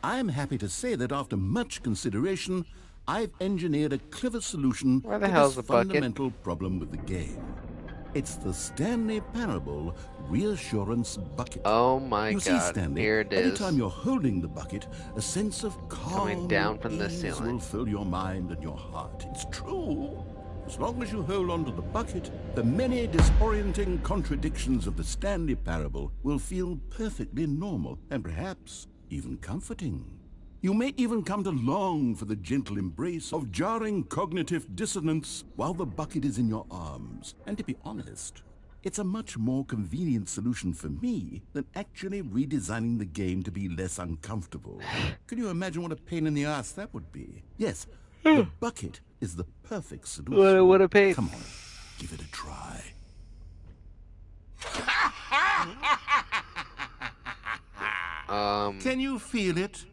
I'm happy to say that after much consideration, I've engineered a clever solution to this fundamental problem with the game. It's the Stanley Parable Reassurance Bucket. Oh my God! You see, Stanley, here it is. anytime you're holding the bucket, a sense of calm coming down from the ease ceiling will fill your mind and your heart. It's true. As long as you hold on to the bucket, the many disorienting contradictions of the Stanley Parable will feel perfectly normal and perhaps even comforting. You may even come to long for the gentle embrace of jarring cognitive dissonance while the bucket is in your arms. And to be honest, it's a much more convenient solution for me than actually redesigning the game to be less uncomfortable. Can you imagine what a pain in the ass that would be? Yes, the bucket is the perfect solution. What a pain. Come on, give it a try. Can you feel it?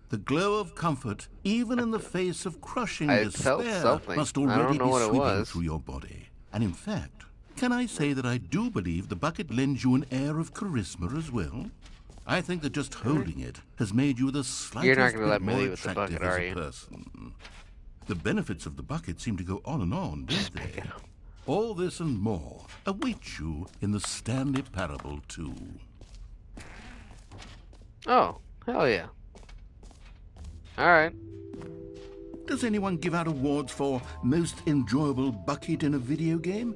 The glow of comfort, even in the face of crushing despair, must already be sweeping through your body. And in fact, can I say that I do believe the bucket lends you an air of charisma as well? I think that just holding it has made you the slightest bit more attractive as a person. The benefits of the bucket seem to go on and on, don't they? All this and more await you in the Stanley Parable 2. Oh, hell yeah. Alright. Does anyone give out awards for most enjoyable bucket in a video game?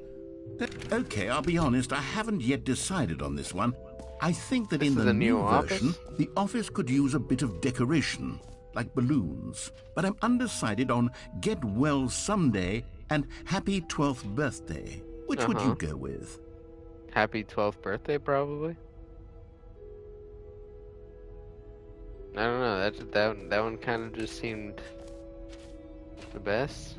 Okay, I'll be honest, I haven't yet decided on this one. I think that in the new version, the office could use a bit of decoration, like balloons. But I'm undecided on Get Well Someday and Happy 12th Birthday. Which would you go with? Happy 12th birthday, probably. I don't know. That one kind of just seemed the best.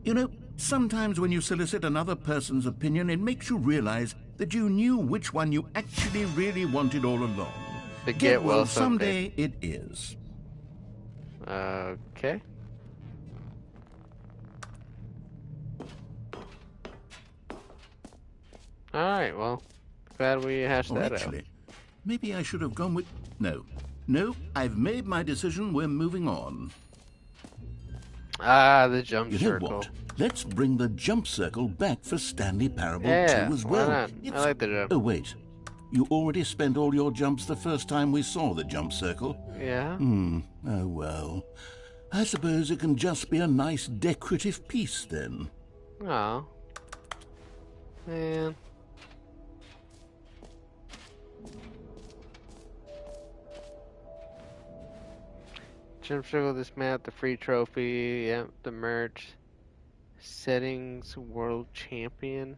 You know, sometimes when you solicit another person's opinion, it makes you realize that you knew which one you actually really wanted all along. The Get Well Someday it is. Okay. Alright, well, glad we hashed that out. Maybe I should have gone with... No, I've made my decision. We're moving on. Ah, the jump circle. You know what? Let's bring the jump circle back for Stanley Parable 2 as well. Why not? I like the jump. Oh, wait. You already spent all your jumps the first time we saw the jump circle. Yeah? Oh, well. I suppose it can just be a nice decorative piece, then. Oh. Man. Jump circle this map, the free trophy, yep, the merch. Settings World Champion.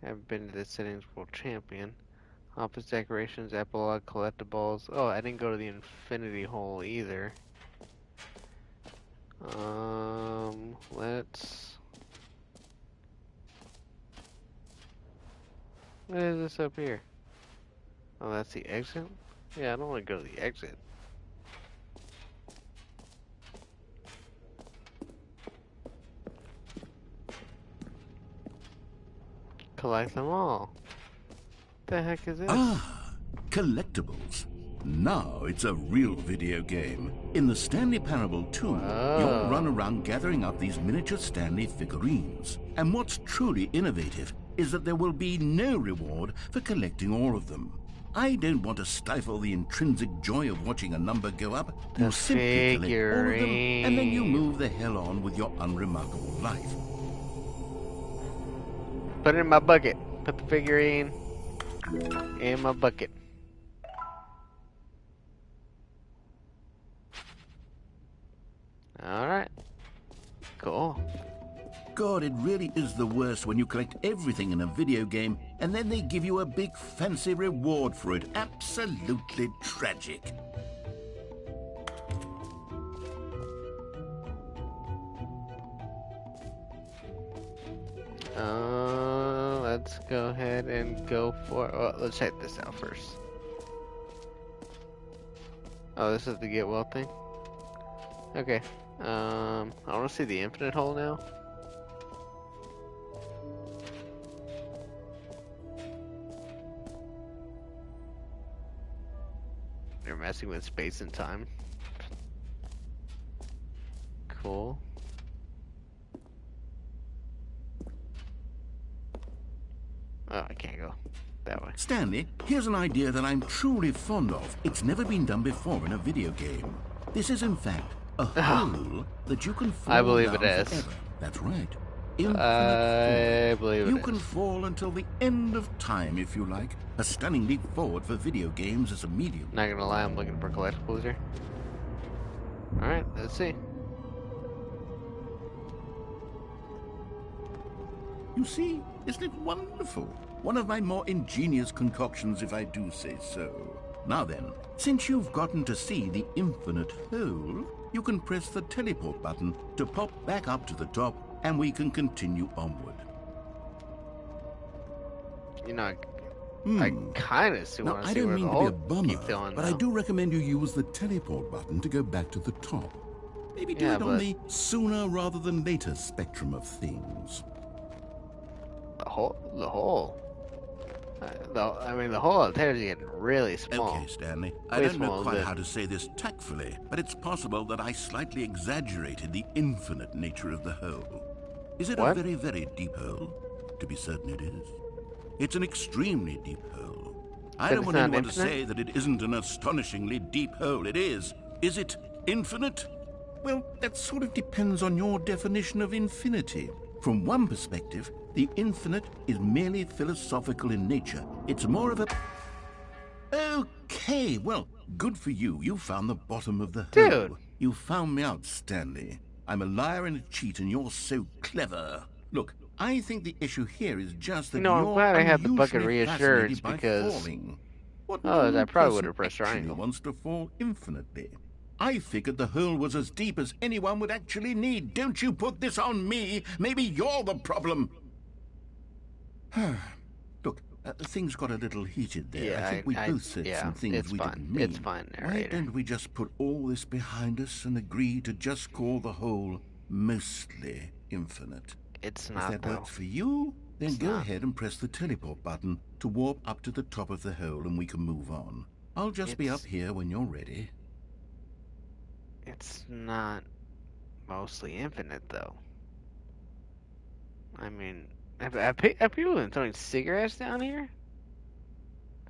I haven't been to the Settings World Champion. Office decorations, epilogue, collectibles. Oh, I didn't go to the infinity hole either. Let's... What is this up here? Oh, that's the exit? Yeah, I don't want to go to the exit. Collect them all. What the heck is this? Ah, collectibles. Now it's a real video game. In the Stanley Parable 2, you'll run around gathering up these miniature Stanley figurines. And what's truly innovative is that there will be no reward for collecting all of them. I don't want to stifle the intrinsic joy of watching a number go up. You simply collect all of them, and then you move the hell on with your unremarkable life. Put it in my bucket. Put the figurine in my bucket. Alright. Cool. God, it really is the worst when you collect everything in a video game and then they give you a big fancy reward for it. Absolutely tragic. Let's go ahead and go for... Well, let's check this out first. Oh, this is the get well thing? Okay. I want to see the infinite hole now. They're messing with space and time. Cool. Oh, I can't go that way. Stanley, here's an idea that I'm truly fond of. It's never been done before in a video game. This is, in fact, a hole that you can fall I believe down it is. Forever. That's right. I believe it is. You can fall until the end of time, if you like. A stunning leap forward for video games as a medium. Not gonna lie, I'm looking for collectibles here. Alright, let's see. You see, isn't it wonderful? One of my more ingenious concoctions, if I do say so. Now then, since you've gotten to see the infinite hole, you can press the teleport button to pop back up to the top, and we can continue onward. You know, I kind of want to see where the hole keeps going, but I do recommend you use the teleport button to go back to the top. Maybe do it on the sooner rather than later spectrum of things. The hole. The hole out there is getting really small. Okay, Stanley. I don't know quite how to say this tactfully, but it's possible that I slightly exaggerated the infinite nature of the hole. Is it a very, very deep hole? To be certain it is. It's an extremely deep hole. I don't want anyone to say that it isn't an astonishingly deep hole. It is. Is it infinite? Well, that sort of depends on your definition of infinity. From one perspective, the infinite is merely philosophical in nature. It's more of a... Okay, well, good for you. You found the bottom of the hole. You found me out, Stanley. I'm a liar and a cheat, and you're so clever. Look, I think the issue here is just that I'm glad I had the bucket reassured because... I probably would have pressed triangle. Wants to fall infinitely. I figured the hole was as deep as anyone would actually need. Don't you put this on me. Maybe you're the problem. Look, things got a little heated there. Yeah, I think we both said some things we didn't mean. It's fine, narrator. Why don't we just put all this behind us and agree to just call the hole mostly infinite? It's not, If that works for you, then go ahead and press the teleport button to warp up to the top of the hole and we can move on. I'll just be up here when you're ready. It's not mostly infinite, though. I mean, have people been throwing cigarettes down here?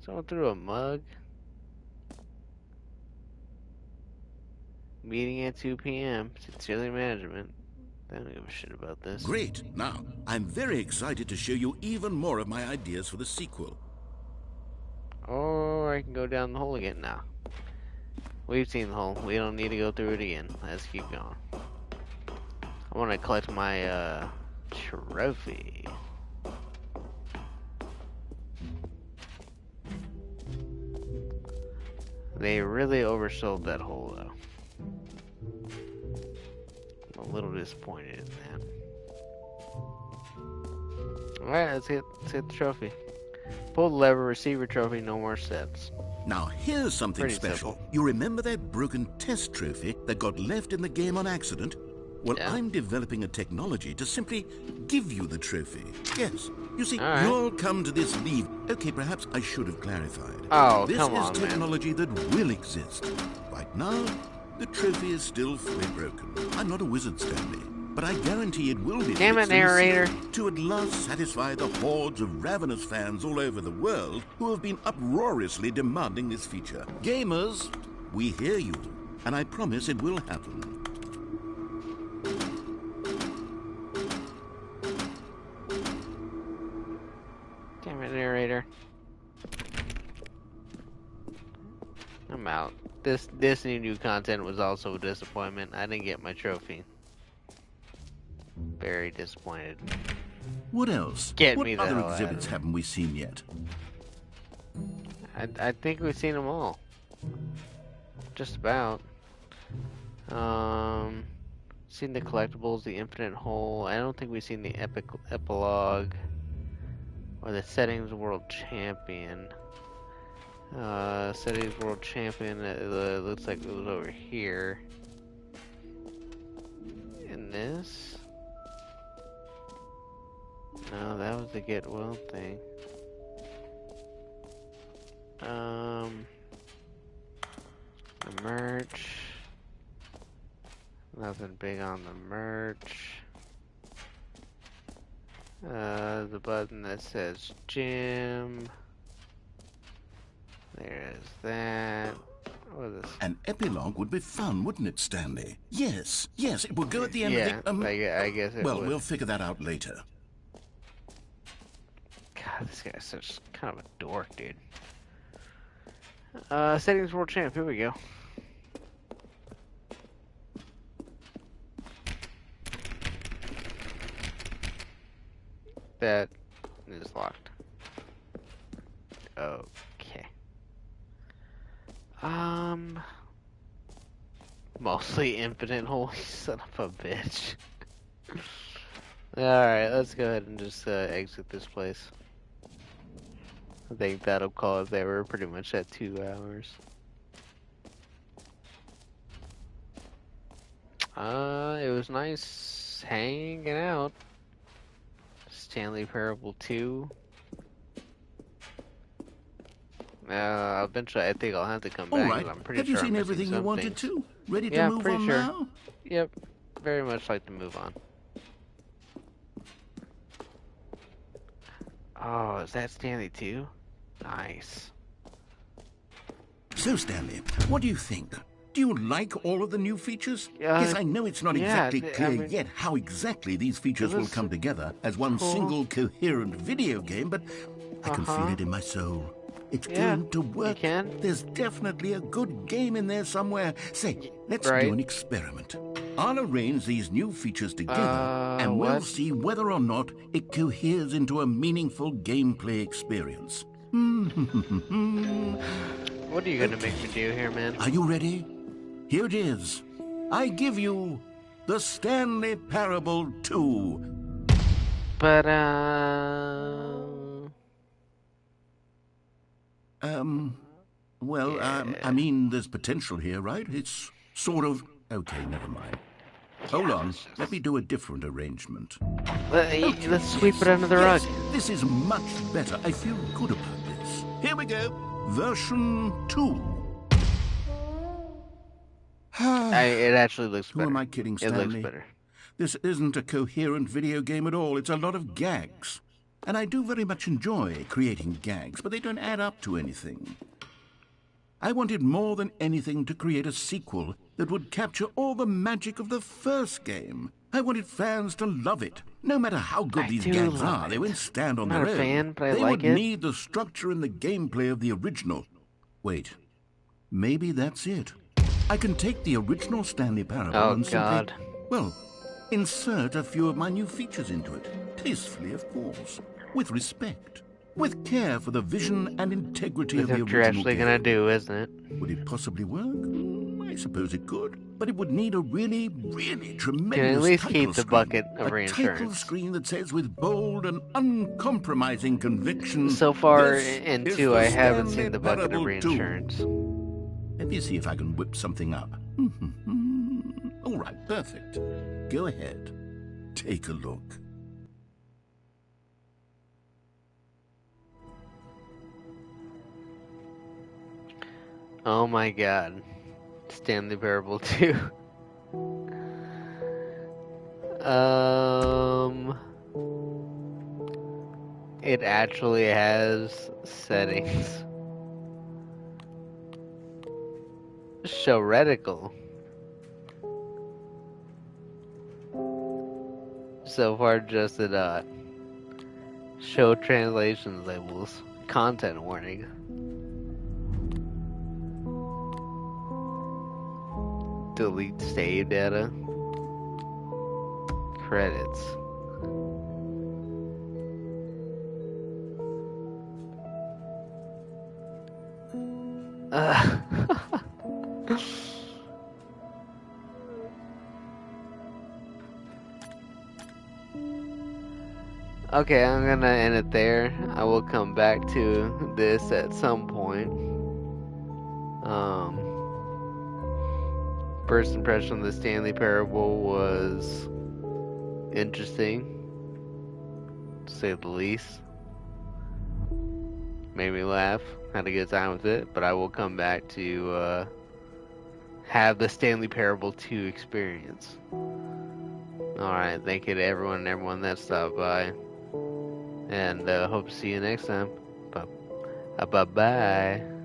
Someone threw a mug. Meeting at 2 p.m. Sincerely, management. I don't give a shit about this. Great. Now, I'm very excited to show you even more of my ideas for the sequel. Or I can go down the hole again now. We've seen the hole. We don't need to go through it again. Let's keep going. I want to collect my trophy. They really oversold that hole, though. I'm a little disappointed in that. Alright, let's hit the trophy. Pull the lever, receive your trophy, no more steps. Now, here's something Pretty special. simple. You remember that broken test trophy that got left in the game on accident? Well, I'm developing a technology to simply give you the trophy. Yes. You see, you'll come to this leave. Okay, perhaps I should have clarified. Oh, this come on, is technology that will exist. Right now, the trophy is still fully broken. I'm not a wizard, Stanley, but I guarantee it will be Damn it, narrator. to at last satisfy the hordes of ravenous fans all over the world who have been uproariously demanding this feature. Gamers, we hear you, and I promise it will happen. Damn it, narrator. I'm out. This new content was also a disappointment. I didn't get my trophy. Very disappointed. What else? What other exhibits haven't we seen yet? I think we've seen them all. Just about. Seen the collectibles, the infinite hole. I don't think we've seen the epilogue or the settings world champion. Settings world champion. Looks like it was over here. In this. No, that was the get well thing. The merch. Nothing big on the merch. The button that says gym. There's that. What is this? An epilogue would be fun, wouldn't it, Stanley? Yes, it would go at the end of the... I guess it would. We'll figure that out later. God, this guy's such kind of a dork, dude. Settings world champ, here we go. That is locked. Okay. Mostly infinite, holy son of a bitch. Alright, let's go ahead and just exit this place. I think that'll call it there. We're pretty much at 2 hours. It was nice hanging out. Stanley Parable 2. Eventually I think I'll have to come back. All right. I'm pretty Have sure you seen I'm everything you wanted to? Ready to move on now? Yep. Very much like to move on. Oh, is that Stanley 2? Nice. So, Stanley, what do you think? Do you like all of the new features? Yes, I know it's not exactly clear yet how exactly these features will come together as one single coherent video game, but I can feel it in my soul. It's going to work. There's definitely a good game in there somewhere. Say, let's do an experiment. I'll arrange these new features together, and we'll see whether or not it coheres into a meaningful gameplay experience. What are you going to make me do here, man? Are you ready? Here it is. I give you the Stanley Parable 2. But, well, I mean, there's potential here, right? It's sort of... Okay, never mind. Hold on. Let me do a different arrangement. Let's sweep it under the rug. This is much better. I feel good about this. Here we go. Version 2. It actually looks better. Who am I kidding, Stanley? It looks better. This isn't a coherent video game at all. It's a lot of gags. And I do very much enjoy creating gags, but they don't add up to anything. I wanted more than anything to create a sequel that would capture all the magic of the first game. I wanted fans to love it. No matter how good these gags are, they won't stand on their own. I'm not a fan, but I like it. They would need the structure and the gameplay of the original. Wait, maybe that's it. I can take the original Stanley Parable and simply, well, insert a few of my new features into it. Tastefully, of course. With respect. With care for the vision and integrity of the original game. That's what you're actually going to do, isn't it? Would it possibly work? I suppose it could. But it would need a really, really tremendous at least title keep the screen. bucket of reinsurance. A title screen that says with bold and uncompromising conviction... So far in 2, I haven't seen the bucket of reinsurance. Let me see if I can whip something up. All right, perfect. Go ahead. Take a look. Oh my god. Stanley Parable 2. It actually has settings. Show reticle. So far just a dot. Show translation labels. Content warning. Delete save data. Credits. Okay, I'm gonna end it there. I will come back to this at some point. First impression of the Stanley Parable was interesting, to say the least. Made me laugh, had a good time with it, but I will come back to have the Stanley Parable 2 experience. Alright, thank you to everyone that stopped by. And hope to see you next time. Bye-bye.